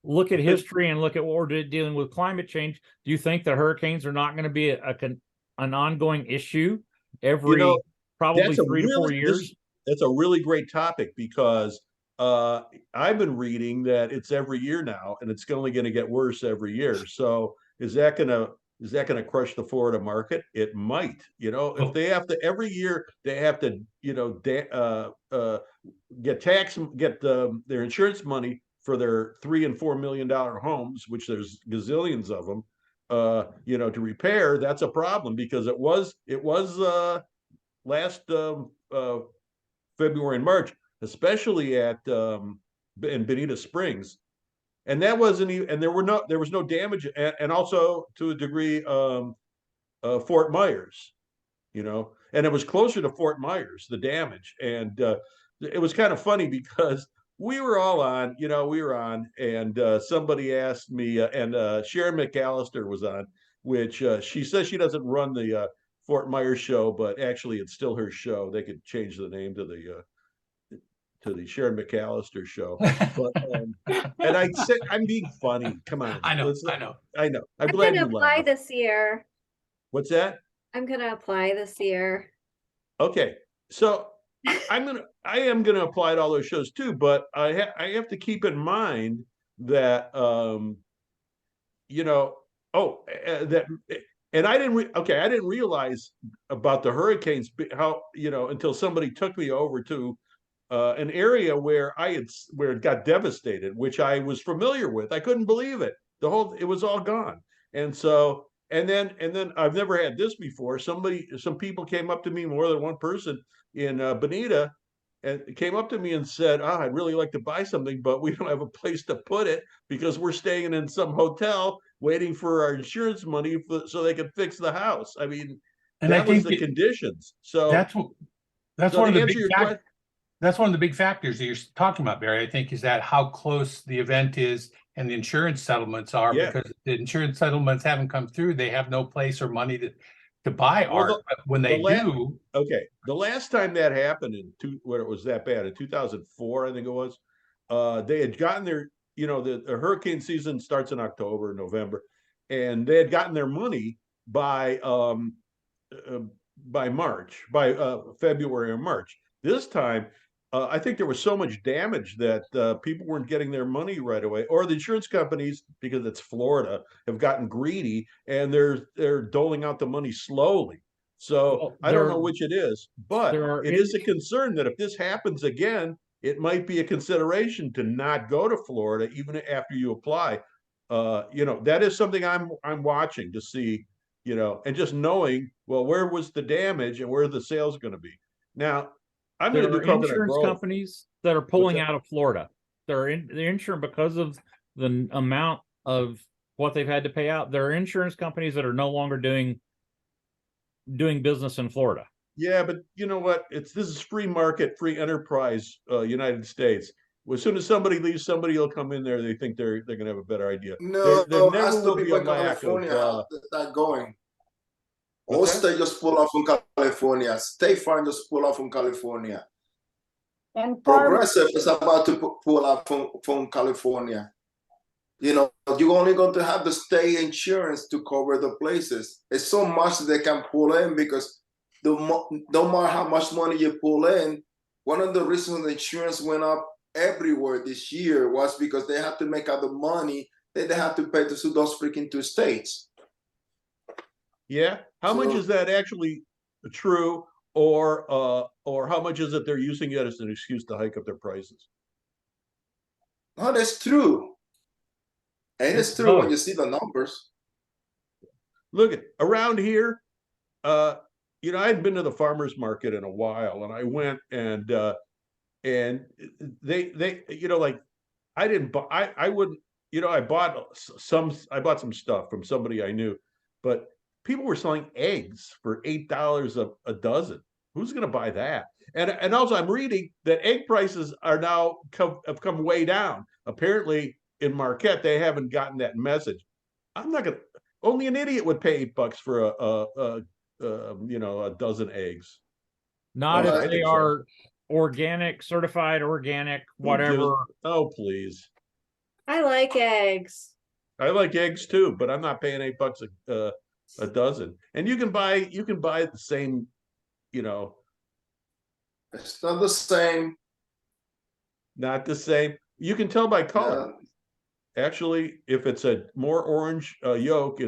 E: look at history and look at what we're dealing with climate change. Do you think that hurricanes are not going to be an ongoing issue every probably
F: that's a
E: 3 to 4 years?
F: That's a really great topic because I've been reading that it's every year now, and it's only going to get worse every year. So is that going to crush the Florida market? It might. If they have to every year they have to get their insurance money for their $3 and $4 million homes, which there's gazillions of them, to repair. That's a problem because it was last February and March, especially in Bonita Springs, and that wasn't even, and there was no damage, and also to a degree Fort Myers, and it was closer to Fort Myers, the damage, and it was kind of funny because we were on, and somebody asked me, and Sharon McAllister was on, which she says she doesn't run the Fort Myers show, but actually it's still her show. They could change the name to the Sharon McAllister show. But and I said I'm being funny. Come on.
D: I know.
F: I'm
B: I'm
F: glad
B: gonna
F: you
B: apply
F: laughed.
B: this year.
F: What's that?
B: I'm gonna apply this year.
F: Okay. So I am gonna apply to all those shows too, but I have to keep in mind that that. And I didn't realize about the hurricanes how until somebody took me over to an area where it got devastated, which I was familiar with. I couldn't believe it. It was all gone. And so and then I've never had this before. Some people came up to me, more than one person in Bonita, and came up to me and said, I'd really like to buy something, but we don't have a place to put it because we're staying in some hotel waiting for our insurance money so they could fix the house. I mean,
D: And
F: that
D: I think
F: was the conditions. So
D: that's
F: so
D: one of
F: to
D: the
F: answer
D: big
F: your
D: factors.
F: question,
D: That's one of the big factors that you're talking about, Barry. I think is that how close the event is and the insurance settlements are,
F: Yeah.
D: because the insurance settlements haven't come through. They have no place or money to buy
F: Well,
D: art. But when they do,
F: okay, the last time that happened when it was that bad in 2004, I think it was, they had gotten their, the hurricane season starts in October, November, and they had gotten their money by March, by February or March. This time I think there was so much damage that people weren't getting their money right away, or the insurance companies, because it's Florida, have gotten greedy and they're doling out the money slowly. So
E: Well,
F: I don't know which it is, but
E: there are
F: it is a concern that if this happens again, it might be a consideration to not go to Florida even after you apply. That is something I'm watching to see, and just knowing, well, where was the damage and where are the sales going to be? Now, I'm going
E: there
F: to
E: are
F: do Coconut
E: insurance
F: Grove.
E: companies that are pulling
F: that?
E: out of Florida. They're insurance because of the amount of what they've had to pay out. There are insurance companies that are no longer doing business in Florida.
F: Yeah, but you know what? This is free market, free enterprise, United States. As soon as somebody leaves, somebody will come in there. They think they're going to have a better idea.
C: No,
F: There never
C: ask the
F: will be
C: people
F: a
C: in
F: lack
C: California
F: of.
C: how that going.
F: What's that?
C: Allstate just pull off from California. State Farm just pull off from California.
G: And farm,
C: Progressive is about to pull out from California. You're only going to have the state insurance to cover the places. It's so much they can pull in because no matter how much money you pull in, one of the reasons the insurance went up everywhere this year was because they had to make out the money that they had to pay to sue those freaking two states.
F: Yeah. How much
C: So-
F: is that actually true, or how much is it they're using it as an excuse to hike up their prices?
C: No, that's true. And it's true when you see the numbers.
F: Look at around here. I hadn't been to the farmers market in a while, and I went and they like I didn't buy. I wouldn't. I bought some stuff from somebody I knew, but people were selling eggs for $8 a dozen. Who's going to buy that? And also, I'm reading that egg prices are now have come way down. Apparently, in Marquette, they haven't gotten that message. I'm not going to. Only an idiot would pay $8 for a dozen eggs.
E: Not
C: Well,
E: if
C: I
E: they
F: think so.
E: are organic, certified organic, whatever.
F: Oh, please.
B: I like eggs.
F: I like eggs too, but I'm not paying $8 a dozen. And you can buy the same,
C: It's not the same.
F: not the same. You can tell by color. Actually, if it's a more orange yolk,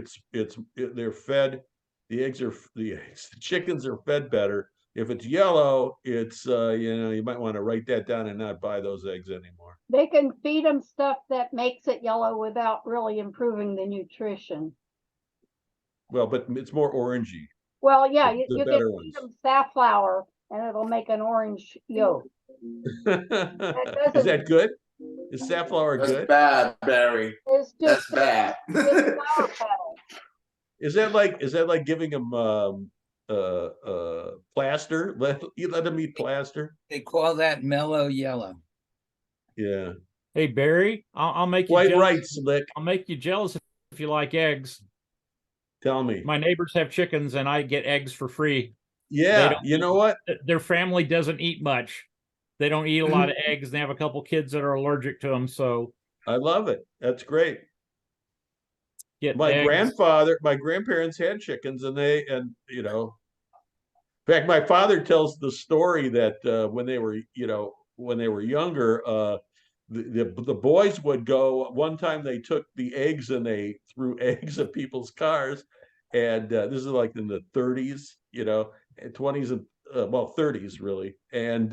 F: they're fed. The chickens are fed better. If it's yellow, it's you might want to write that down and not buy those eggs anymore.
G: they can feed them stuff that makes it yellow without really improving the nutrition.
F: Well, but it's more orangey.
G: Well, yeah,
F: The
G: you can
F: better
G: feed
F: ones.
G: them safflower and it'll make an orange yolk.
F: Is that good? Is safflower
C: That's
F: good?
C: bad, Barry.
G: It's
C: That's
G: just
C: bad.
G: it's flower petals.
F: Is that like giving them plaster? You let them eat plaster?
A: They call that mellow yellow.
F: Yeah.
E: Hey Barry, I'll make you
F: Quite
E: jealous.
F: right, Slick.
E: I'll make you jealous if you like eggs.
F: Tell me.
E: My neighbors have chickens and I get eggs for free.
F: Yeah,
E: don't
F: you know what?
E: Their family doesn't eat much. They don't eat a lot of eggs. They have a couple kids that are allergic to them. So
F: I love it. That's great.
E: get
F: My
E: eggs.
F: grandparents had chickens, and in fact, my father tells the story that when they were younger, the boys would go. One time they took the eggs and they threw eggs at people's cars, and this is like in the 30s, 20s and 30s really, and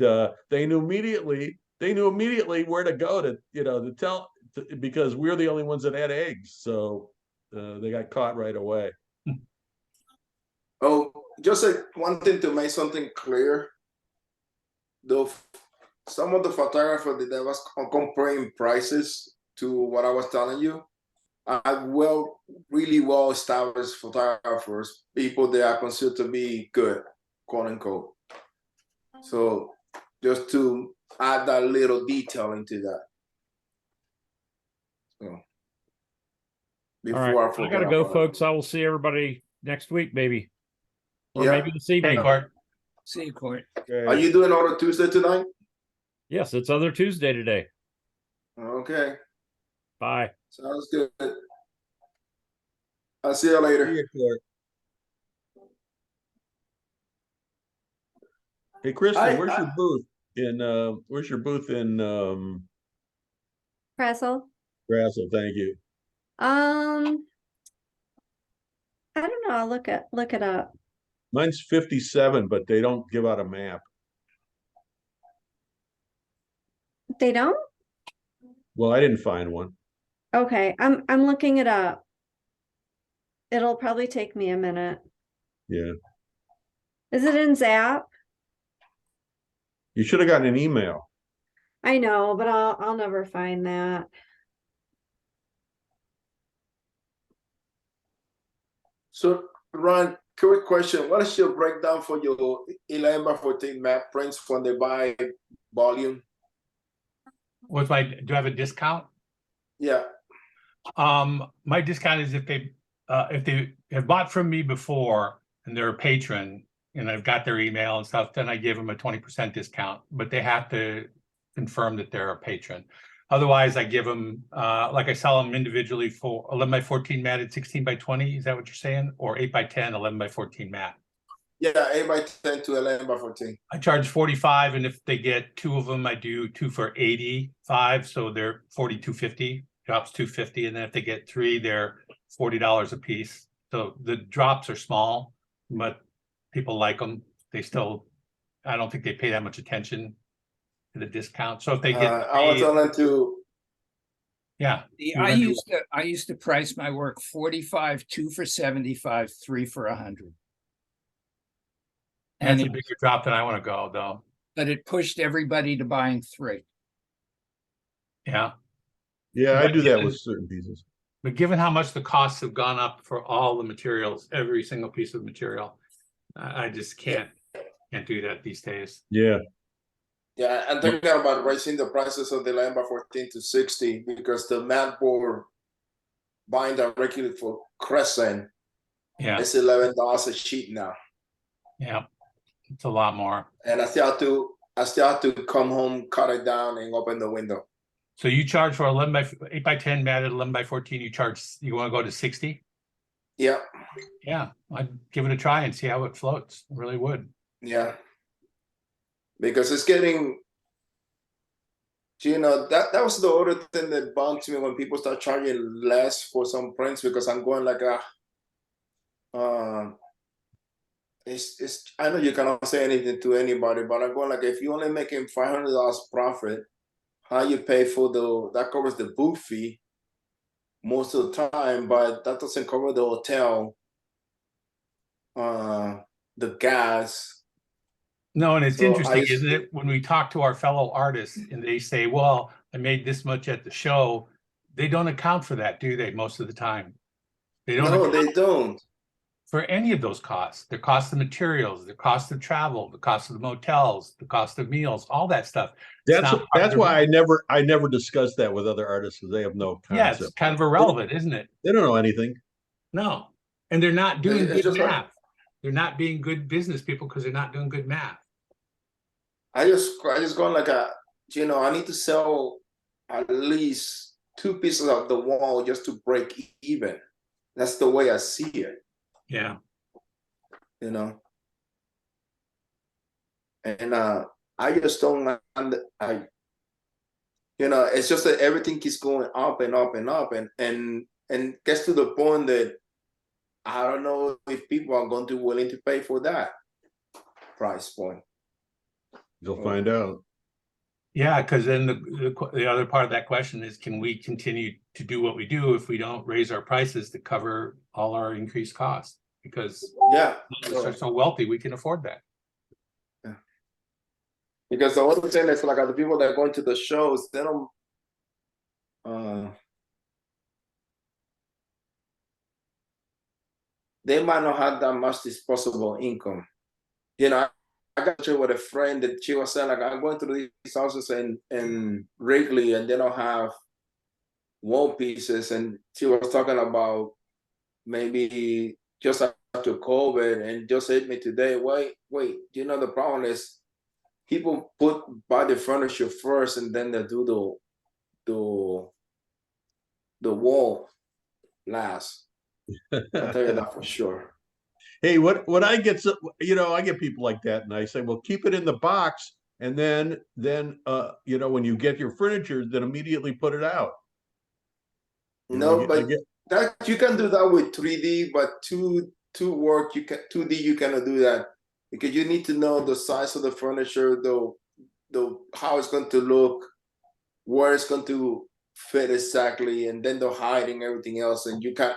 F: they knew immediately where to go to tell, because we're the only ones that had eggs, so they got caught right away.
C: Oh, just one thing to make something clear. Some of the photographers that was comparing prices to what I was telling you are really well established photographers, people that are considered to be good, quote unquote. So just to add that little detail into that. So
E: All right, I gotta go, folks. I will see everybody next week, maybe, or maybe this
D: Hey,
E: evening.
D: Court.
A: See you, Court.
F: Okay.
C: Are you doing Auto Tuesday tonight?
E: Yes, it's Other Tuesday today.
C: Okay,
E: Bye.
C: sounds good. I'll see you later.
F: See you, Clark. Hey, Kristen, where's your booth? where's your booth in
B: Prazel?
F: Grassel? Thank you.
B: I don't know. I'll look it up.
F: Mine's 57, but they don't give out a map.
B: They don't?
F: Well, I didn't find one.
B: Okay, I'm looking it up. It'll probably take me a minute.
F: Yeah.
B: Is it in Zap?
F: You should have gotten an email.
B: I know, but I'll never find that.
C: So, Ron, quick question. What is your breakdown for your 11x14 map prints when they buy volume?
D: What's my, do I have a discount?
C: Yeah.
D: My discount is if they have bought from me before and they're a patron and I've got their email and stuff, then I give them a 20% discount, but they have to confirm that they're a patron. Otherwise, I give them, like I sell them individually for 11x14 mat at 16x20. Is that what you're saying? Or 8x10, 11x14 mat.
C: Yeah, 8x10 to 11x14.
D: I charge 45, and if they get two of them, I do two for 85, so they're 42.50. Drops 250, and then if they get three, they're $40 a piece. So the drops are small, but people like them. They still, I don't think they pay that much attention to the discount. So if they get,
C: I was telling to.
D: yeah,
A: I used to price my work 45, 2 for 75, 3 for 100.
D: that's
A: And
D: a bigger drop than I want to go, though.
A: but it pushed everybody to buying 3.
D: Yeah.
F: Yeah, I
D: But
F: do that
D: given-
F: with certain pieces.
D: But given how much the costs have gone up for all the materials, every single piece of material, I just can't do that these days.
F: Yeah.
C: Yeah, I'm thinking about raising the prices of the 11x14 to 60 because the mat board buying directly for Crescent
D: Yeah,
C: is $11 a sheet now.
D: yeah, it's a lot more.
C: And I still have to come home, cut it down, and open the window.
D: So you charge for 8x10 mat at 11x14. You want to go to 60?
C: Yeah,
D: Yeah, I'd give it a try and see how it floats. I really would.
C: yeah. Because it's getting, that was the other thing that bugs me when people start charging less for some prints because I'm going like it's I know you cannot say anything to anybody, but I'm going like if you're only making $500 profit, how you pay for that covers the booth fee most of the time, but that doesn't cover the hotel, the gas.
D: No, and it's
C: So
D: interesting, isn't it? When we talk to our fellow artists and they say, well, I made this much at the show, they don't account for that, do they? Most of the time. They don't.
C: No, they don't.
D: For any of those costs, the cost of materials, the cost of travel, the cost of the motels, the cost of meals, all that stuff.
F: That's why I never discuss that with other artists because they have no concept.
D: Yeah, it's kind of irrelevant, isn't it?
F: They don't know anything.
D: No, and they're not doing
C: It's
D: good
C: just
D: math.
C: like-
D: They're not being good business people because they're not doing good math.
C: I just going like I need to sell at least 2 pieces of the wall just to break even. That's the way I see it.
D: Yeah.
C: And I just don't it's just that everything keeps going up and up and up and gets to the point that I don't know if people are going to be willing to pay for that price point.
F: You'll find out.
D: Yeah, because then the other part of that question is, can we continue to do what we do if we don't raise our prices to cover all our increased costs? Because
C: Yeah,
D: we're so wealthy, we can afford that.
C: Yeah. Because the other thing is like the people that are going to the shows, they don't. They might not have that much disposable income. I got you with a friend that she was saying, like, I'm going to these houses in Wrigley and they don't have wall pieces. And she was talking about maybe just after COVID and just hit me today. Wait, the problem is people buy the furniture first and then they do the wall last. I'll tell you that for sure.
F: Hey, what I get, I get people like that, and I say, well, keep it in the box And then you know, when you get your furniture, then immediately put it out. You know,
C: No, but that you can do that with 3D, but two work you can 2D you cannot do that because you need to know the size of the furniture, the how it's going to look, where it's going to fit exactly, and then the height and everything else. And you can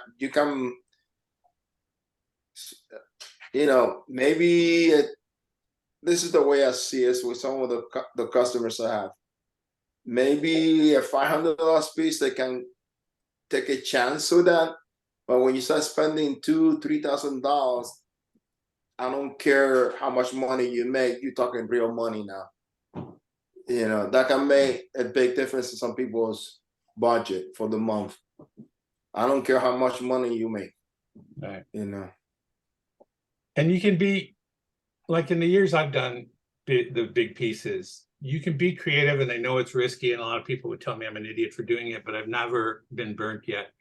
C: you know, maybe this is the way I see it with some of the customers I have. Maybe a $500 piece, they can take a chance with that. But when you start spending $2,000-3,000, I don't care how much money you make, you're talking real money now. You know, that can make a big difference in some people's budget for the month. I don't care how much money you make.
D: Right.
C: You know.
D: And you can be, like in the years I've done the big pieces, you can be creative, and I know it's risky, and a lot of people would tell me I'm an idiot for doing it, but I've never been burnt yet.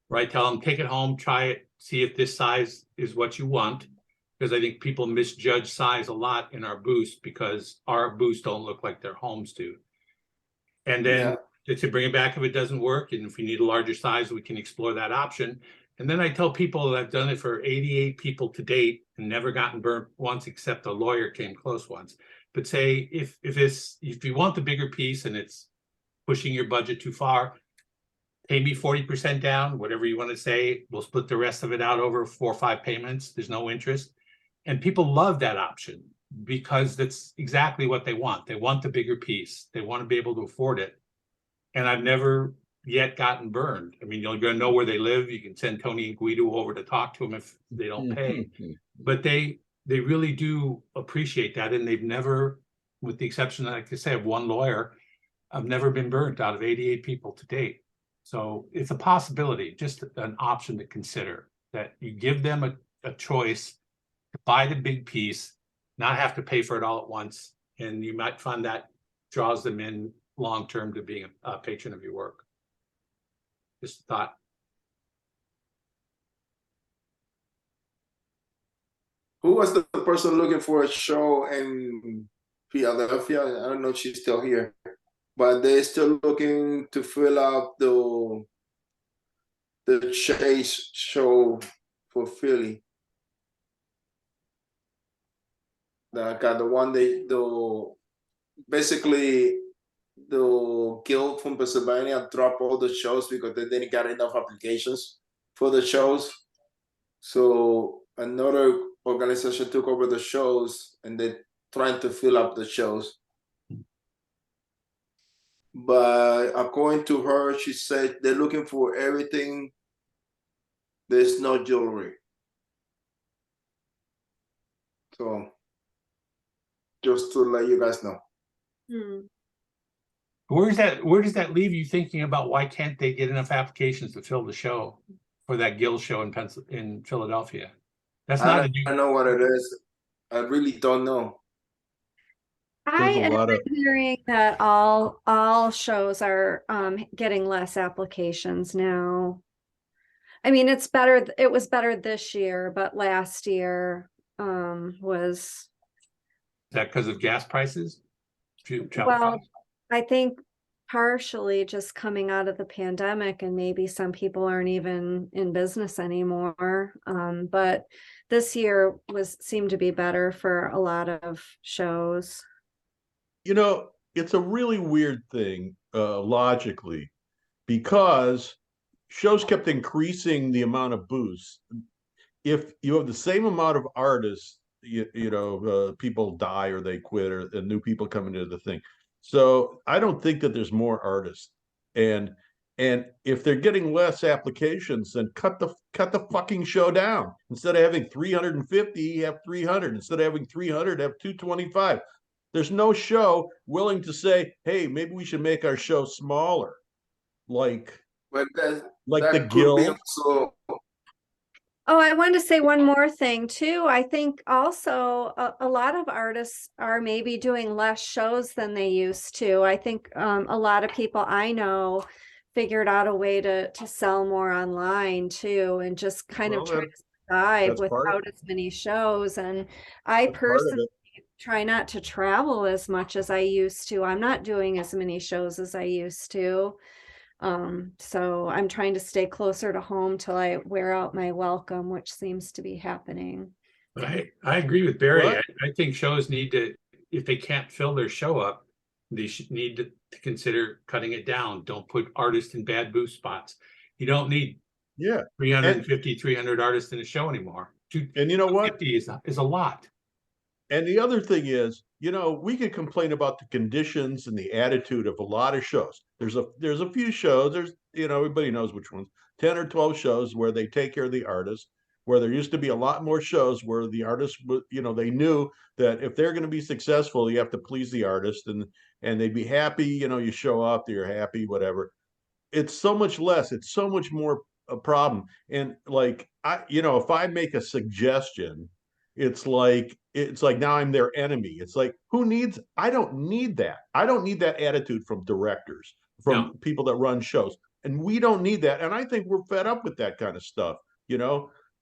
D: Right? Tell them, take it home, try it, see if this size is what you want. Because I think people misjudge size a lot in our booths because our booths don't look like their homes do. And then to bring it back if it doesn't work, and if we need a larger size, we can explore that option. And then I tell people that I've done it for 88 people to date and never gotten burnt once, except a lawyer came close once. But say if you want the bigger piece and it's pushing your budget too far, pay me 40% down, whatever you want to say. We'll split the rest of it out over 4 or 5 payments. There's no interest. And people love that option because that's exactly what they want. They want the bigger piece. They want to be able to afford it. And I've never yet gotten burned. I mean, you're going to know where they live. You can send Tony and Guido over to talk to them if they don't pay. But they really do appreciate that. And they've never, with the exception, like I say, of one lawyer, I've never been burnt out of 88 people to date. So it's a possibility, just an option to consider, that you give them a choice to buy the big piece, not have to pay for it all at once. And you might find that draws them in long-term to being a patron of your work. Just a thought.
C: Who was the person looking for a show in Philadelphia? I don't know if she's still here, but they're still looking to fill out the Chase show for Philly. The one basically the guild from Pennsylvania dropped all the shows because they didn't get enough applications for the shows. So another organization took over the shows and they're trying to fill up the shows. But according to her, she said they're looking for everything. There's no jewelry. So just to let you guys know.
D: Where does that leave you thinking about why can't they get enough applications to fill the show for that Guild show in Philadelphia? That's not
C: I don't know what it is. I really don't know.
B: I am hearing that all shows are getting less applications now. I mean, it's better. It was better this year, but last year was.
D: Is that because of gas prices?
B: Well, I think partially just coming out of the pandemic, and maybe some people aren't even in business anymore. But this year seemed to be better for a lot of shows.
F: You know, it's a really weird thing, logically, because shows kept increasing the amount of booths. If you have the same amount of artists, people die or they quit, or new people come into the thing. So I don't think that there's more artists, and if they're getting less applications, then cut the fucking show down. Instead of having 350, have 300. Instead of having 300, have 225. There's no show willing to say, "Hey, maybe we should make our show smaller," like the Guild.
B: Oh, I wanted to say one more thing too. I think also a lot of artists are maybe doing less shows than they used to. I think a lot of people I know figured out a way to sell more online too, and just kind of try to survive without as many shows. And I personally try not to travel as much as I used to. I'm not doing as many shows as I used to. So I'm trying to stay closer to home till I wear out my welcome, which seems to be happening.
D: But I agree with Barry.
F: What?
D: I think shows need to, if they can't fill their show up, they should need to consider cutting it down. Don't put artists in bad booth spots. You don't need
F: Yeah.
D: 350, 300 artists in a show anymore.
F: And you know what?
D: 250 is a lot.
F: And the other thing is, we could complain about the conditions and the attitude of a lot of shows. There's a few shows, everybody knows which ones, 10 or 12 shows where they take care of the artist, where there used to be a lot more shows where the artist would, they knew that if they're going to be successful, you have to please the artist and they'd be happy, you show up, they're happy, whatever. It's so much less, it's so much more a problem. And like if I make a suggestion, it's like now I'm their enemy. It's like, I don't need that. I don't need that attitude from directors, from people that run shows. And we don't need that. And I think we're fed up with that kind of stuff.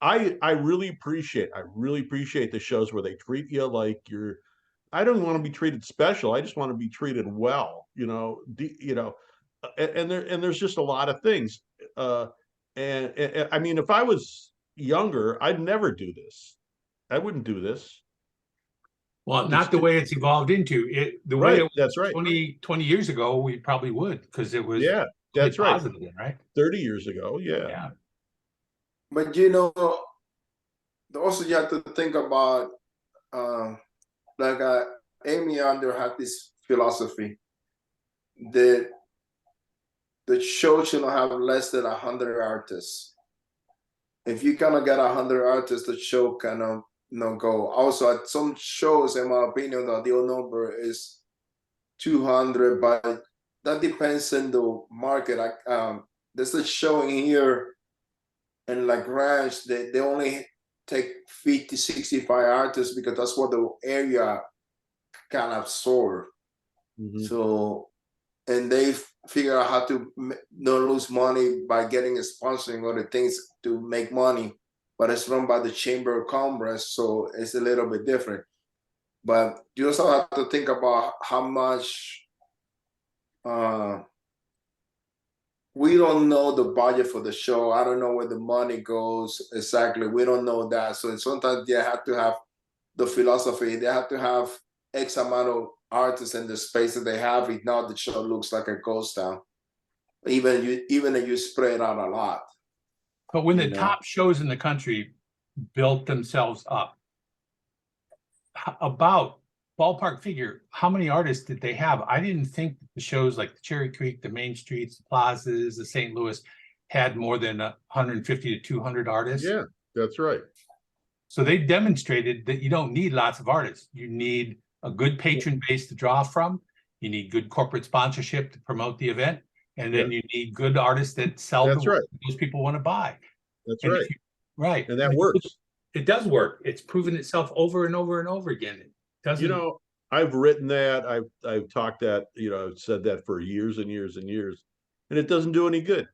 F: I really appreciate the shows where they treat you like I don't want to be treated special. I just want to be treated well, and there's just a lot of things. And I mean, if I was younger, I'd never do this. I wouldn't do this.
D: Well, not the way it's evolved into it. The way it was
F: that's right.
D: 20 years ago, we probably would, because it was
F: that's right.
D: positive, right?
F: 30 years ago, yeah.
C: But also you have to think about Amy Under had this philosophy that the show should not have less than 100 artists. If you cannot get 100 artists, the show cannot go. Also, at some shows, in my opinion, the ideal number is 200, but that depends on the market. There's a show in here in La Grange that they only take 50, 65 artists because that's what the area can absorb.
F: Mm-hmm.
C: So, and they figure out how to not lose money by getting a sponsoring other things to make money, but it's run by the Chamber of Commerce, so it's a little bit different. But you also have to think about how much we don't know the budget for the show. I don't know where the money goes exactly. We don't know that. So sometimes they have to have the philosophy. They have to have X amount of artists in the space that they have. If not, the show looks like a ghost town. Even if you spread out a lot.
D: But when the top shows in the country built themselves up, about ballpark figure, how many artists did they have? I didn't think the shows like the Cherry Creek, the Main Streets, the Plazas, the St. Louis had more than 150 to 200 artists.
F: Yeah, that's right.
D: So they demonstrated that you don't need lots of artists. You need a good patron base to draw from. You need good corporate sponsorship to promote the event. And then you need good artists that sell
F: that's right.
D: Those people want to buy.
F: That's
D: and
F: right.
D: Right.
F: And that works.
D: It does work. It's proven itself over and over and over again. It doesn't.
F: I've written that. I've talked that. I've said that for years and years and years, and it doesn't do any good.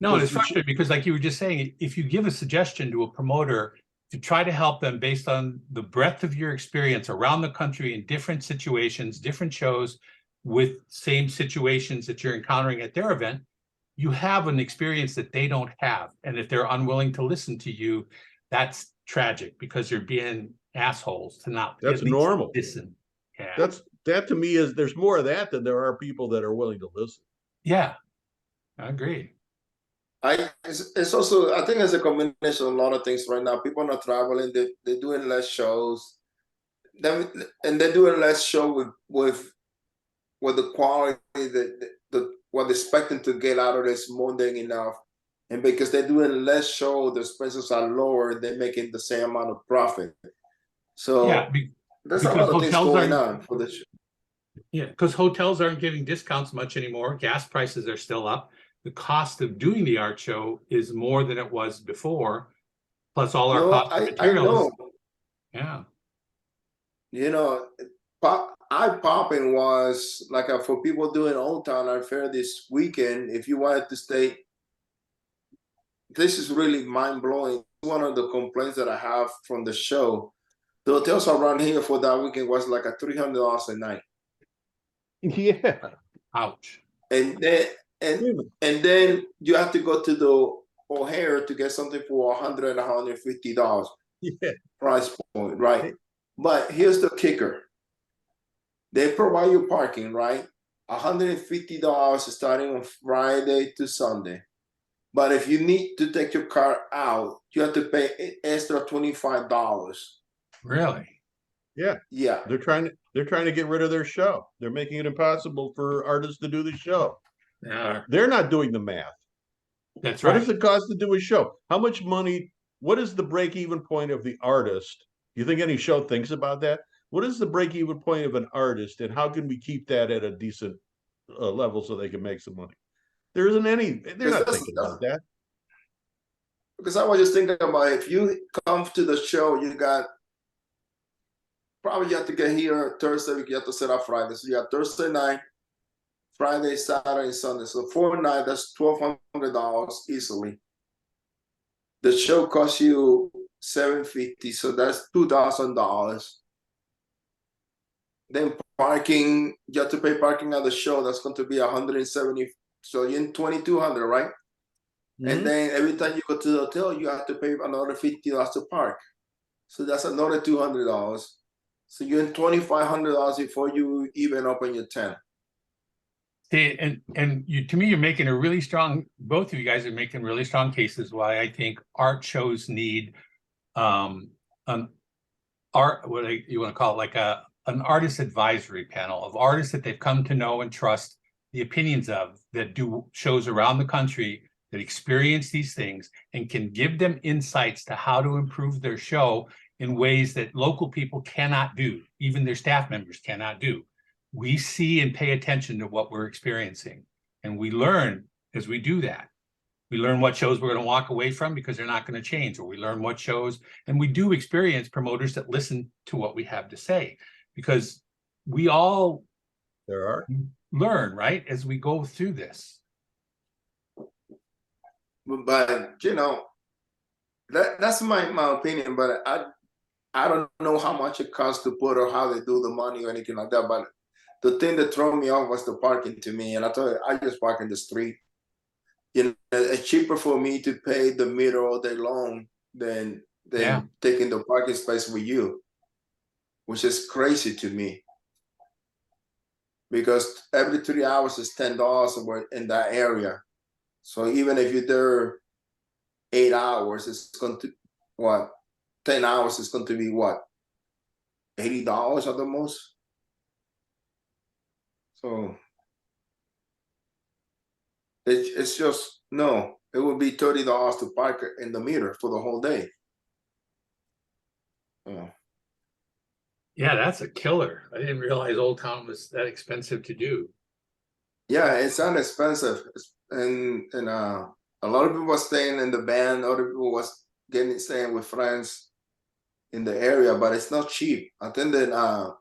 D: No, it's frustrating because, like you were just saying, if you give a suggestion to a promoter to try to help them based on the breadth of your experience around the country in different situations, different shows with same situations that you're encountering at their event, you have an experience that they don't have. And if they're unwilling to listen to you, that's tragic because you're being assholes to not.
F: That's normal.
D: Listen. Yeah.
F: That to me there's more of that than there are people that are willing to listen.
D: Yeah, I agree.
C: It's also, I think it's a combination of a lot of things right now. People are not traveling, they're doing less shows. And they're doing less show with the quality what they're expecting to get out of this more than enough. And because they're doing less show, the expenses are lower, they're making the same amount of profit. So
D: yeah,
C: there's a lot of things going on for the show.
D: Yeah, because hotels aren't giving discounts much anymore. Gas prices are still up. The cost of doing the art show is more than it was before, plus all our cost of materials. Yeah.
C: Eye-popping was like for people doing Old Town Art Fair this weekend, if you wanted to stay, this is really mind-blowing. One of the complaints that I have from the show, The hotels around here for that weekend was like a $300 a night.
F: Yeah.
D: Ouch.
C: And then and then you have to go to the O'Hare to get something for $100 $150
F: Yeah.
C: price point, right? But here's the kicker. They provide you parking, right? $150 starting on Friday to Sunday. But if you need to take your car out, you have to pay extra $25.
D: Really?
F: Yeah.
C: Yeah.
F: They're trying to get rid of their show. They're making it impossible for artists to do the show.
D: Yeah,
F: They're not doing the math.
D: that's
F: What
D: right.
F: does it cost to do a show? How much money? What is the break-even point of the artist? You think any show thinks about that? What is the break-even point of an artist, and how can we keep that at a decent level so they can make some money? There isn't any. They're not thinking about that.
C: Because I was just thinking about if you come to the show, you got probably you have to get here Thursday. You have to set up Friday, so you have Thursday night, Friday, Saturday, Sunday. So 4 nights, that's $1,200 easily. The show costs you $750, so that's $2,000. Then parking, you have to pay parking at the show. That's going to be $170. So you're in $2,200, right? And then every time you go to the hotel, you have to pay another $50 to park. So that's another $200. So you're in $2,500 before you even open your tent.
D: See, and you, to me, you're making a really strong, both of you guys are making really strong cases why I think art shows need an art, what you want to call it, like an artist advisory panel of artists that they've come to know and trust the opinions of, that do shows around the country, that experience these things and can give them insights to how to improve their show in ways that local people cannot do, even their staff members cannot do. We see and pay attention to what we're experiencing, and we learn as we do that. We learn what shows we're going to walk away from because they're not going to change, or we learn what shows, and we do experience promoters that listen to what we have to say, because we all learn, right, as we go through this.
C: But you know, that's my opinion. But I don't know how much it costs to put or how they do the money or anything like that. But the thing that threw me off was the parking to me, and I thought I just park in the street. You know, it's cheaper for me to pay the meter all day long than taking the parking space with you, which is crazy to me. Because every 3 hours is $10 in that area. So even if you're there 8 hours, it's going to, what, 10 hours is going to be what, $80 at the most? So it's just, no, it would be $30 to park in the meter for the whole day.
D: Yeah, that's a killer. I didn't realize Old Town was that expensive to do.
C: Yeah, it's not expensive. And a lot of people were staying in the band, other people was staying with friends in the area, but it's not cheap. I think that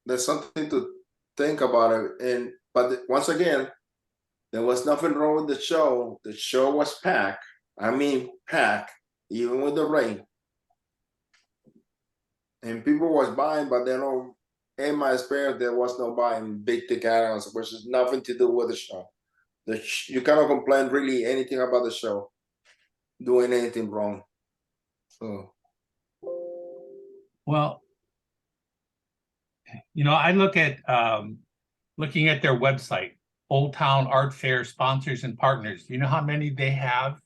C: there's something to think about it. But once again, there was nothing wrong with the show. The show was packed. I mean, packed, even with the rain. And people was buying, but they know, in my experience, there was no buying big ticket items, which is nothing to do with the show. You cannot complain really anything about the show, doing anything wrong. So,
D: well, you know, I look at looking at their website, Old Town Art Fair sponsors and partners. You know how many they have?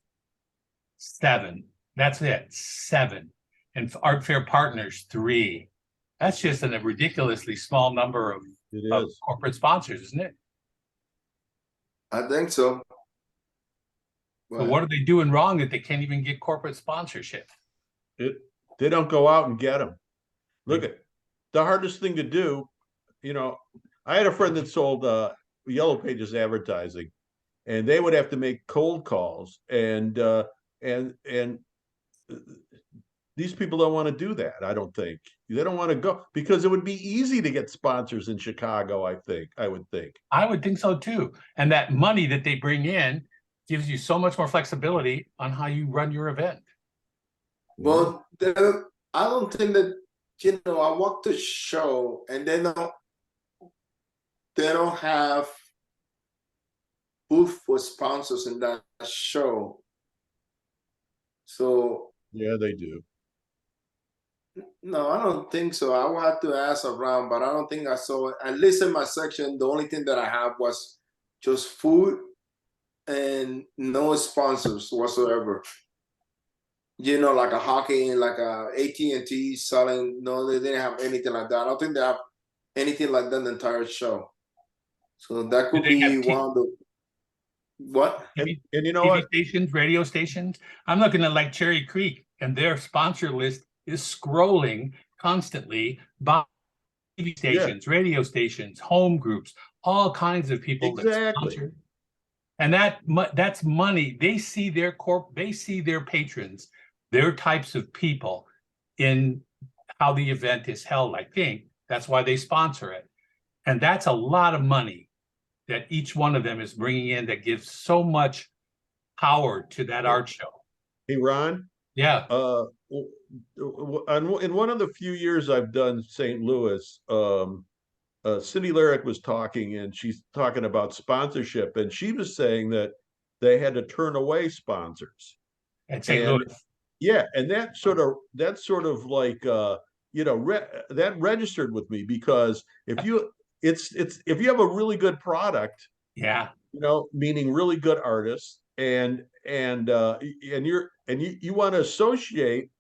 D: 7. That's it, 7. And Art Fair partners, 3. That's just a ridiculously small number of corporate sponsors, isn't it?
C: I think so.
D: But what are they doing wrong that they can't even get corporate sponsorship?
F: They don't go out and get them. Look at the hardest thing to do. You know, I had a friend that sold Yellow Pages advertising, and they would have to make cold calls, and these people don't want to do that. I don't think they don't want to go because it would be easy to get sponsors in Chicago. I would think. I would think so too. And that money that they bring in gives you so much more flexibility on how you run your event.
C: Well, I don't think that you know, I walked the show and they don't have booth for sponsors in that show. So
F: Yeah, they do.
C: no, I don't think so. I will have to ask around, but I don't think I saw it. At least in my section, the only thing that I have was just food and no sponsors whatsoever. You know, like a hockey, like a AT&T selling. No, they didn't have anything like that. I don't think they have anything like that in the entire show. So that
D: Do
C: could
D: they have
C: be one of the what?
F: And you know
D: TV
F: what?
D: stations, radio stations. I'm looking at like Cherry Creek, and their sponsor list is scrolling constantly by TV
F: Yeah,
D: stations, radio stations, home groups, all kinds of people that
F: exactly.
D: sponsor. And that's money. They see they see their patrons, their types of people in how the event is held, I think. That's why they sponsor it. And that's a lot of money that each one of them is bringing in that gives so much power to that art show.
F: Hey, Ron,
D: Yeah.
F: in one of the few years I've done St. Louis, Cindy Lyric was talking, and she's talking about sponsorship, and she was saying that they had to turn away sponsors.
D: At St.
F: And
D: Louis.
F: yeah, and that's sort of like you know, that registered with me, because if you if you have a really good product,
D: Yeah.
F: you know, meaning really good artists, and you want to associate,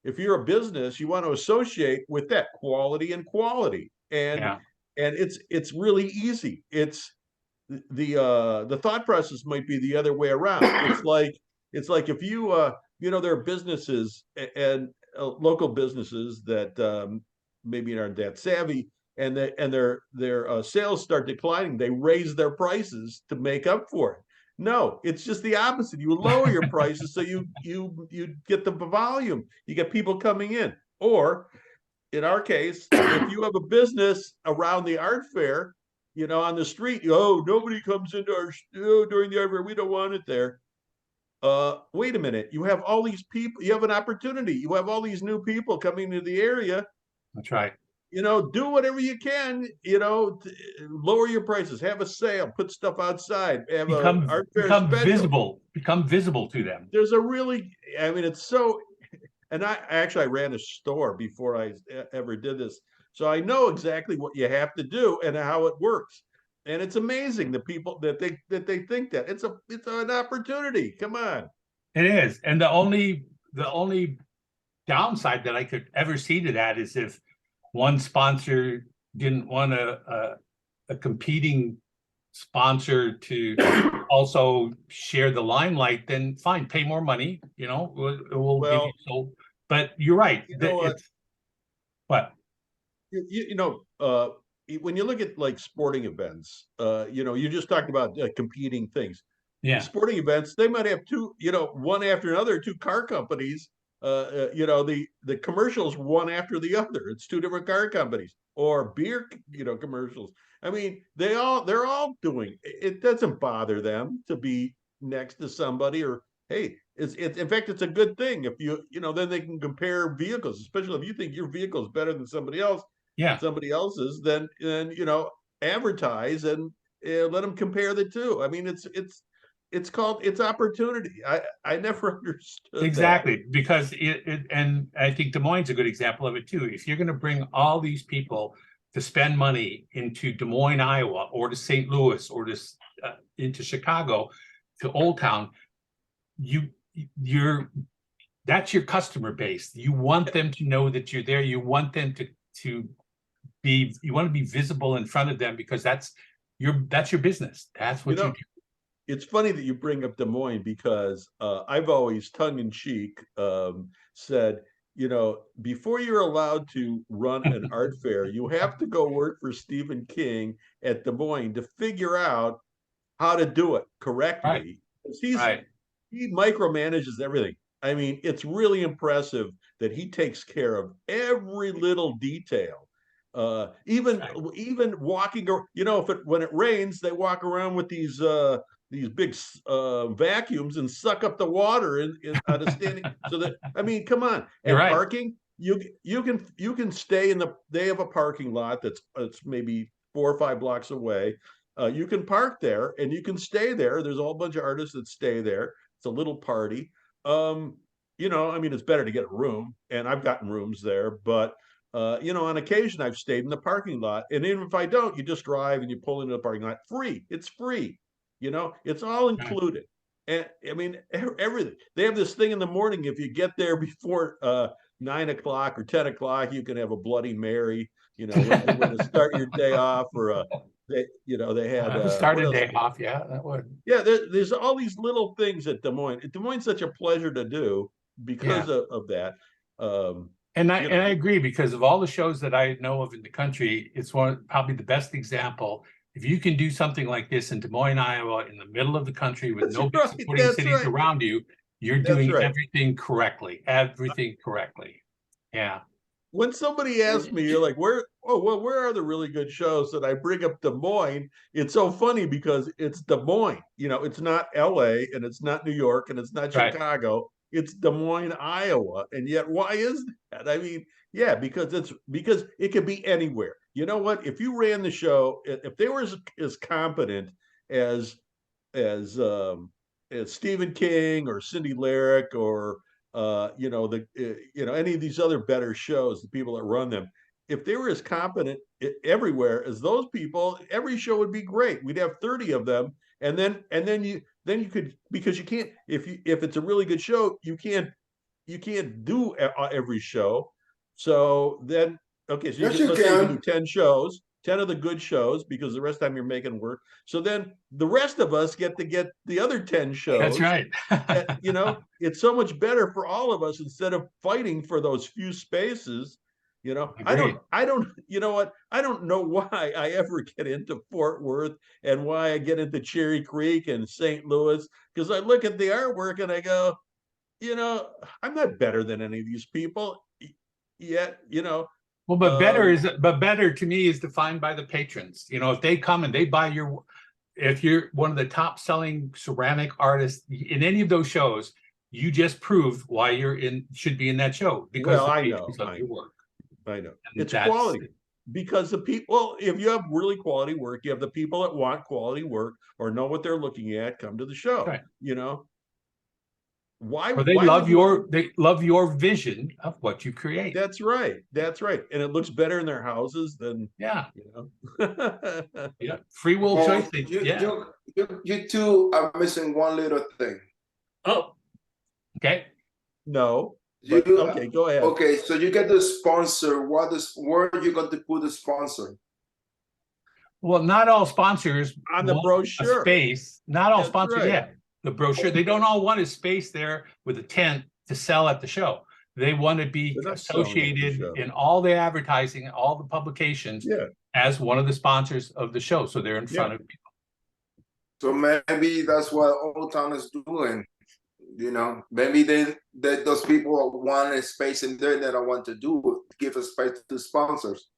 F: if you're a business, you want to associate with that quality and quality.
D: Yeah.
F: And it's really easy. It's the thought process might be the other way around. It's like if you you know, there are businesses and local businesses that maybe aren't that savvy, and their sales start declining. They raise their prices to make up for it. No, it's just the opposite. You lower your prices so you get the volume. You get people coming in. Or in our case, if you have a business around the art fair, you know, on the street, oh, nobody comes into our during the art fair. We don't want it there. Wait a minute. You have all these people. You have an opportunity. You have all these new people coming to the area.
D: That's right.
F: You know, do whatever you can. You know, lower your prices. Have a sale. Put stuff outside. Have a art fair special.
D: Become visible to them.
F: There's a really, I mean, it's so. And I ran a store before I ever did this, so I know exactly what you have to do and how it works. And it's amazing the people that they think that it's an opportunity. Come on.
D: It is. And the only downside that I could ever see to that is if one sponsor didn't want a competing sponsor to also share the limelight, then fine, pay more money, you know, we'll give you so. But you're right.
F: You know what?
D: What?
F: You know, when you look at like sporting events, you know, you just talked about competing things.
D: Yeah.
F: Sporting events, they might have two, you know, one after another, two car companies. You know, the commercials one after the other. It's two different car companies, or beer, you know, commercials. I mean, they're all doing. It doesn't bother them to be next to somebody, or hey, it's in fact, it's a good thing if you know, then they can compare vehicles, especially if you think your vehicle is better than somebody else.
D: Yeah.
F: Somebody else's, then you know, advertise and let them compare the two. I mean, it's called, it's opportunity. I never understood
D: exactly that. Because and I think Des Moines is a good example of it too. If you're going to bring all these people to spend money into Des Moines, Iowa, or to St. Louis, or to into Chicago, to Old Town, that's your customer base. You want them to know that you're there. You want them to be, you want to be visible in front of them, because that's your business. That's what you do.
F: It's funny that you bring up Des Moines, because I've always tongue in cheek said, you know, before you're allowed to run an art fair, you have to go work for Stephen King at Des Moines to figure out how to do it correctly.
D: Right.
F: He micromanages everything. I mean, it's really impressive that he takes care of every little detail. Even walking, you know, when it rains, they walk around with these big vacuums and suck up the water in on a standing. So that, I mean, come on. And
D: You're right.
F: parking, you can stay in they have a parking lot that's it's maybe 4 or 5 blocks away. You can park there and you can stay there. There's a whole bunch of artists that stay there. It's a little party. You know, I mean, it's better to get a room, and I've gotten rooms there, but you know, on occasion I've stayed in the parking lot. And even if I don't, you just drive and you pull into the parking lot. Free. It's free. You know, it's all included. And I mean, everything. They have this thing in the morning. If you get there before 9 o'clock or 10 o'clock, you can have a Bloody Mary, you know, way to start your day off, or you know, they had
D: start
F: what
D: a
F: else?
D: day off. Yeah, that would.
F: Yeah, there's all these little things at Des Moines. Des Moines is such a pleasure to do because of that.
D: And I
F: you
D: and
F: know.
D: I agree, because of all the shows that I know of in the country, it's probably the best example. If you can do something like this in Des Moines, Iowa, in the middle of the country with
F: That's
D: no big
F: right,
D: supporting
F: that's
D: cities
F: right.
D: around you, you're
F: That's
D: doing
F: right.
D: everything correctly. Everything correctly. Yeah.
F: When somebody asks me, you're like, where? Oh, well, where are the really good shows? And I bring up Des Moines. It's so funny because it's Des Moines. You know, it's not LA and it's not New York and it's not
D: Right.
F: Chicago. It's Des Moines, Iowa. And yet, why is that? I mean, yeah, because it could be anywhere. You know what? If you ran the show, if they were as competent as as um, as Stephen King or Cindy Lyric or you know you know, any of these other better shows, the people that run them, if they were as competent everywhere as those people, every show would be great. We'd have 30 of them, and then you could, because you can't, if it's a really good show, you can't do every show. So then, okay, so
C: Yes,
F: let's say you can do
C: can.
F: 10 shows, 10 of the good shows, because the rest of the time you're making work. So then the rest of us get to get the other 10 shows.
D: That's right.
F: You know, it's so much better for all of us instead of fighting for those few spaces. You know,
D: Agreed.
F: you know what? I don't know why I ever get into Fort Worth and why I get into Cherry Creek and St. Louis, because I look at the artwork and I go, you know, I'm not better than any of these people yet, you know.
D: Well, but better to me is defined by the patrons. You know, if they come and they buy if you're one of the top selling ceramic artists in any of those shows, you just proved why should be in that show, because
F: Well,
D: the
F: I
D: patrons
F: know,
D: of your work.
F: I know.
D: And
F: It's quality, because the people, if you have really quality work, you have the people that want quality work or know what they're looking at, come to the show,
D: right.
F: You know.
D: Or they love your vision of what you create.
F: That's right. That's right. And it looks better in their houses than,
D: yeah.
F: You know.
D: Yeah. Free will choice.
C: You two are missing one little thing.
D: Oh, okay.
F: No. But, okay, go ahead.
C: Okay, so you get the sponsor. Where are you going to put the sponsor?
D: Well, not all sponsors
F: on the
D: want
F: brochure.
D: a space. Not all
F: That's
D: sponsors.
F: right.
D: Yeah, the brochure. They don't all want a space there with a tent to sell at the show. They want to be
F: They're not selling at the
D: associated
F: show.
D: in all the advertising, all the publications, as one of the sponsors of the show. So they're in front of people.
C: So maybe that's what Old Town is doing. You know, maybe those people want a space in there that I want to do, give a space to sponsors.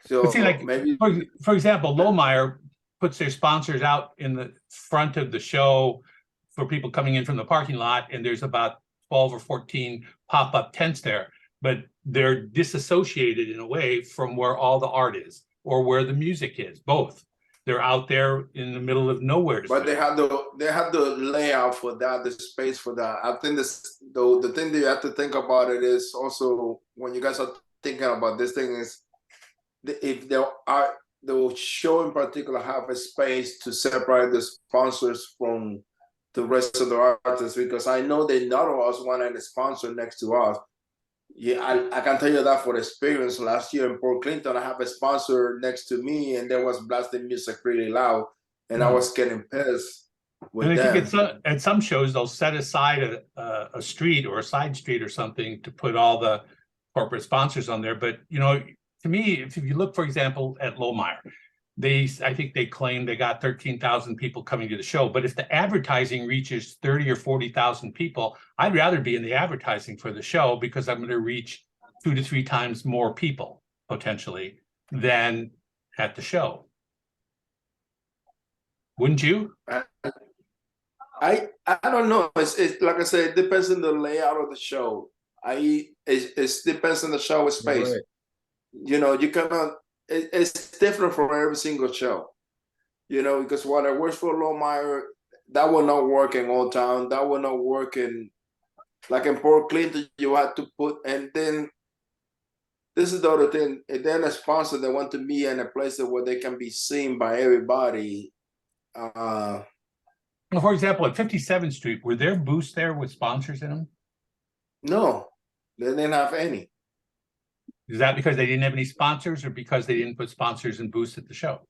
C: So
D: But see, like
C: maybe,
D: for example, Lohmeyer puts their sponsors out in the front of the show for people coming in from the parking lot, and there's about 12 or 14 pop-up tents there, but they're disassociated in a way from where all the art is or where the music is. Both. They're out there in the middle of nowhere.
C: But they have the layout for that, the space for that. I think the thing that you have to think about it is also, when you guys are thinking about this thing, is if the show in particular have a space to separate the sponsors from the rest of the artists, because I know that none of us wanted a sponsor next to us. Yeah, I can tell you that for experience. Last year in Port Clinton, I have a sponsor next to me, and there was blasting music really loud, and I was getting pissed with
D: and I
C: them.
D: think at some shows they'll set aside a street or a side street or something to put all the corporate sponsors on there. But you know, to me, if you look, for example, at Lohmeyer, I think they claim they got 13,000 people coming to the show. But if the advertising reaches 30 or 40,000 people, I'd rather be in the advertising for the show, because I'm going to reach 2 to 3 times more people potentially than at the show. Wouldn't you?
C: I don't know. It's like I said, it depends on the layout of the show. it depends on the show space.
F: Right.
C: You know, you cannot. It's different for every single show. You know, because what I works for Lowmeyer, that will not work in Old Town. That will not work in, like in Port Clinton. You had to put, and then this is the other thing. And then a sponsor that want to be in a place where they can be seen by everybody.
D: Well, for example, at 57th Street, were there booths there with sponsors in them?
C: No, they didn't have any.
D: Is that because they didn't have any sponsors or because they didn't put sponsors and booths at the show?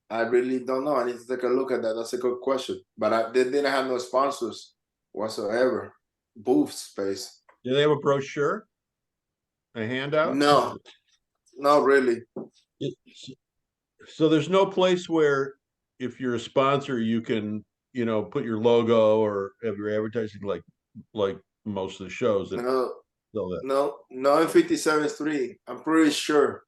C: I really don't know. I need to take a look at that. That's a good question. But they didn't have no sponsors whatsoever. Booth space.
F: Do they have a brochure? A handout?
C: No, not really.
F: So there's no place where if you're a sponsor, you can, you know, put your logo or have your advertising like most of the shows that
C: No,
F: sell that.
C: no in 57th Street. I'm pretty sure.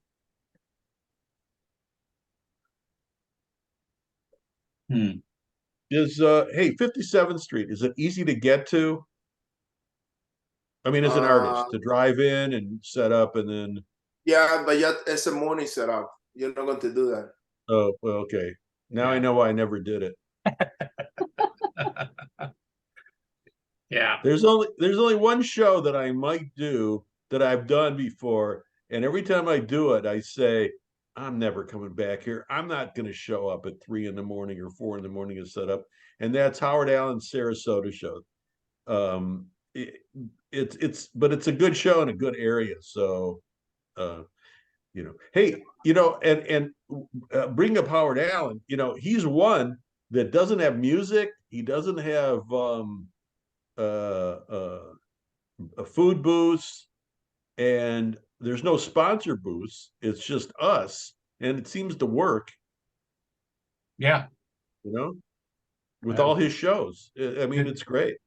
F: Is hey, 57th Street, is it easy to get to? I mean, as an artist, to drive in and set up and then
C: Yeah, but yeah, it's a morning setup. You're not going to do that.
F: oh well, okay. Now I know why I never did it.
D: Yeah.
F: There's only one show that I might do that I've done before, and every time I do it, I say, I'm never coming back here. I'm not going to show up at 3 in the morning or 4 in the morning to set up. And that's Howard Allen's Sarasota show. But it's a good show in a good area. So, you know, hey, you know, and bring up Howard Allen. You know, he's one that doesn't have music. He doesn't have a food booth, and there's no sponsor booths. It's just us, and it seems to work.
D: Yeah.
F: You know, with all his shows. I mean, it's great.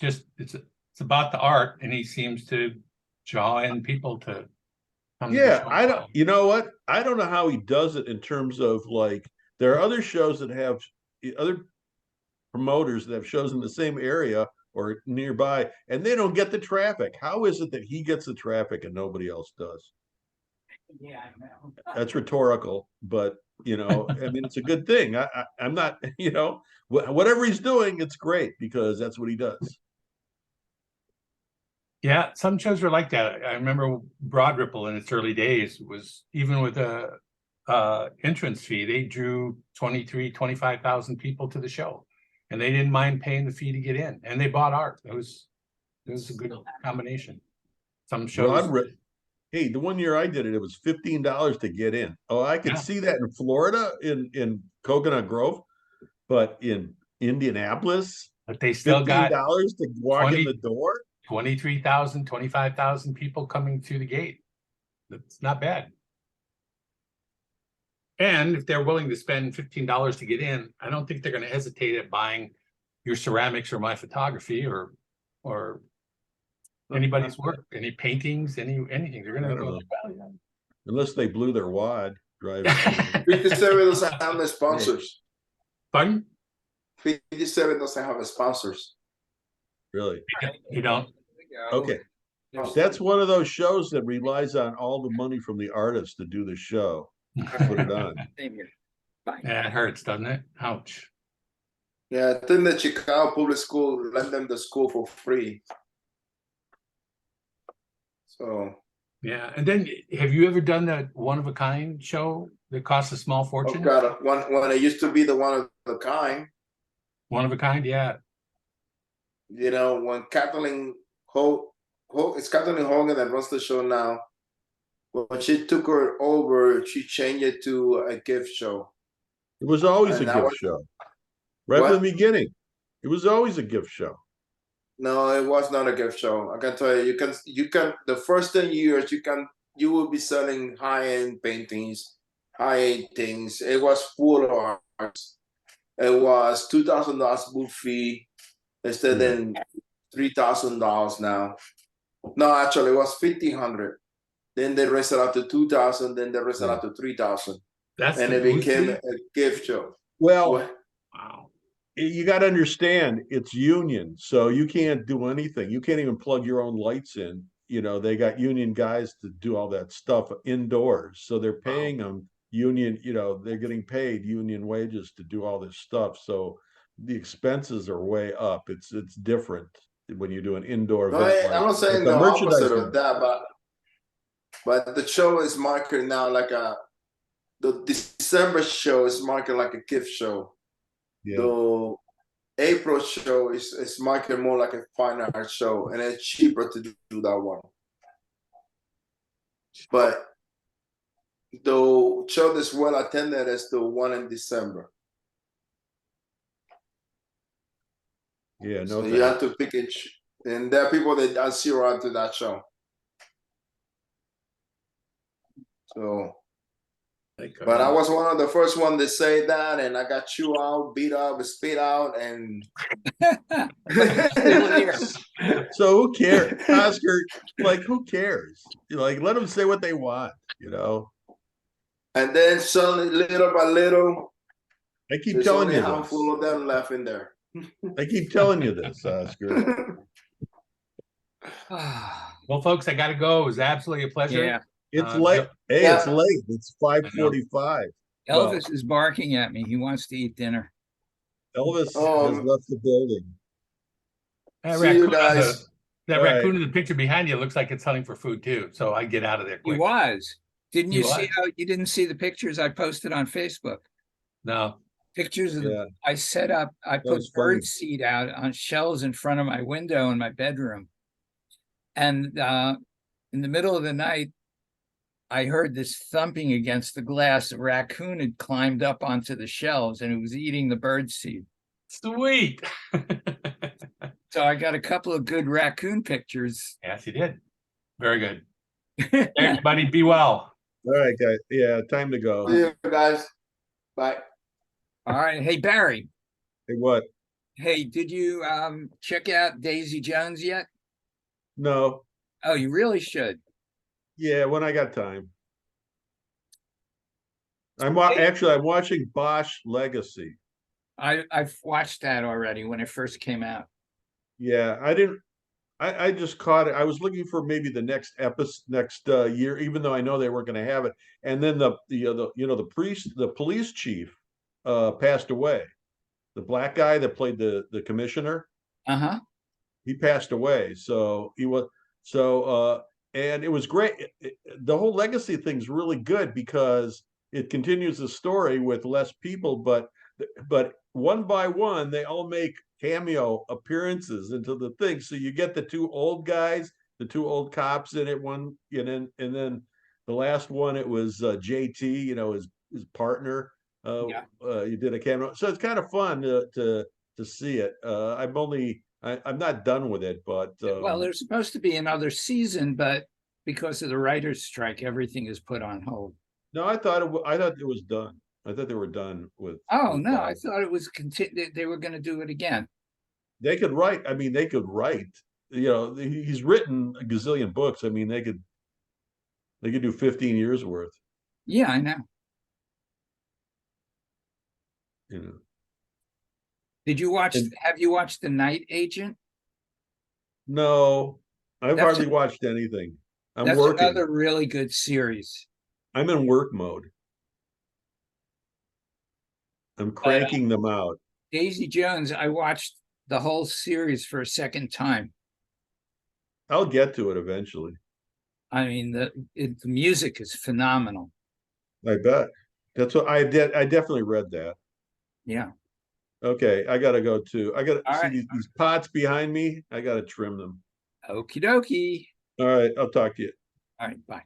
D: Just it's about the art, and he seems to draw in people to come to the
F: Yeah,
D: show.
F: I don't. You know what? I don't know how he does it in terms of like there are other shows that have other promoters that have shows in the same area or nearby, and they don't get the traffic. How is it that he gets the traffic and nobody else does?
A: Yeah, I know.
F: That's rhetorical, but you know, I mean, it's a good thing. I'm not, you know, whatever he's doing, it's great because that's what he does.
D: Yeah, some shows were like that. I remember Broad Ripple in its early days was even with a entrance fee, they drew 25,000 people to the show, and they didn't mind paying the fee to get in, and they bought art. It was a good combination. Some shows.
F: Hey, the one year I did it, it was $15 to get in. Oh, I could see that in Florida, in Coconut Grove, but in Indianapolis,
D: but they still got
F: $15 to walk in the door.
D: 23,000, 25,000 people coming through the gate. That's not bad. And if they're willing to spend $15 to get in, I don't think they're going to hesitate at buying your ceramics or my photography or anybody's work, any paintings, anything. They're going to go.
F: Unless they blew their wad driving.
C: 57 doesn't have the sponsors.
D: Pardon?
C: 57 doesn't have the sponsors.
F: Really?
D: You don't?
F: Okay. That's one of those shows that relies on all the money from the artist to do the show. Put it on.
A: Same here. Bye.
D: Yeah, it hurts, doesn't it? Ouch.
C: Yeah, I think that Chicago Public School lent them the school for free. So.
D: Yeah, and then have you ever done that one of a kind show that costs a small fortune?
C: Oh God, when it used to be the one of a kind.
D: One of a kind, yeah.
C: You know, when Kathleen it's Kathleen Hogan that runs the show now. When she took her over, she changed it to a gift show.
F: It was always a gift show. Right from the beginning. It was always a gift show.
C: No, it was not a gift show. I can tell you, you can the first 10 years you will be selling high-end paintings, high-end things. It was full of art. It was $2,000 booth fee instead than $3,000 now. No, actually, it was $1,500. Then they raised it up to $2,000. Then they raised it up to $3,000. And it became a gift show.
F: Well,
D: wow.
F: you got to understand it's union, so you can't do anything. You can't even plug your own lights in. You know, they got union guys to do all that stuff indoors, so they're paying them union. You know, they're getting paid union wages to do all this stuff. So the expenses are way up. It's different when you do an indoor
C: No,
F: event
C: I'm not saying
F: the
C: the opposite
F: merchandising.
C: of that, but the show is marketed now like the December show is marketed like a gift show.
F: Yeah.
C: The April show is marketed more like a fine art show, and it's cheaper to do that one. But the show that's well attended is the one in December.
F: Yeah,
C: So
F: no,
C: you have to pick it, and there are people that are zero out to that show. So, but I was one of the first one to say that, and I got chewed out, beat up, spit out, and
A: Still here.
F: so who cares, Oscar? Like, who cares? Like, let them say what they want, you know.
C: And then suddenly, little by little,
F: I keep
C: there's
F: telling
C: only
F: you
C: a handful
F: this.
C: of them left in there.
F: I keep telling you this, Oscar.
D: Well, folks, I gotta go. It was absolutely a pleasure.
A: Yeah.
F: It's late. Hey,
C: Yeah.
F: it's late. It's 5:45.
A: Elvis is barking at me. He wants to eat dinner.
F: Elvis has left the building.
D: That
C: See you
D: raccoon on
C: guys.
D: that
F: All
D: raccoon
F: right.
D: in the picture behind you looks like it's hunting for food too. So I get out of there
A: He
D: quick.
A: was. Didn't
D: He
A: you see
D: was.
A: how you didn't see the pictures I posted on Facebook?
D: No.
A: Pictures of
F: Yeah.
A: I set up, I put
F: was funny.
A: bird seed out on shelves in front of my window in my bedroom. And in the middle of the night, I heard this thumping against the glass. A raccoon had climbed up onto the shelves and it was eating the bird seed.
D: Sweet.
A: So I got a couple of good raccoon pictures.
D: Yes, you did. Very good. Everybody be well.
F: All right, guys. Yeah, time to go.
C: See you guys. Bye.
A: All right. Hey, Barry.
F: Hey, what?
A: Hey, did you check out Daisy Jones yet?
F: No.
A: Oh, you really should.
F: Yeah, when I got time. I'm watching Bosch Legacy.
A: I've watched that already when it first came out.
F: Yeah, I just caught it. I was looking for maybe the next episode next year, even though I know they weren't going to have it. And then the police chief passed away. The black guy that played the commissioner,
A: Uh-huh.
F: he passed away. So and it was great. The whole legacy thing's really good because it continues the story with less people, but one by one they all make cameo appearances into the thing. So you get the two old guys, the two old cops in it. One, and then the last one, it was JT, his partner. You did a cameo, so it's kind of fun to see it. I'm not done with it, but
A: Well, there's supposed to be another season, but because of the writer's strike, everything is put on hold.
F: no, I thought it was done. I thought they were done with.
A: Oh,
F: with
A: no,
F: that.
A: I thought it was they were going to do it again.
F: They could write. I mean, they could write. He's written a gazillion books. I mean, they could do 15 years worth.
A: Yeah, I know. Did you watch? Have you watched The Night Agent?
F: No, I've
A: That's
F: hardly watched anything. I'm
A: That's
F: working.
A: another really good series.
F: I'm in work mode. I'm cranking them out.
A: Daisy Jones, I watched the whole series for a second time.
F: I'll get to it eventually.
A: I mean, the music is phenomenal.
F: I bet. That's what I did. I definitely read that.
A: Yeah.
F: Okay, I gotta go too. I gotta see
A: right.
F: these pots behind me. I gotta trim them.
A: Okie dokie.
F: All right, I'll talk to you.
A: All right, bye.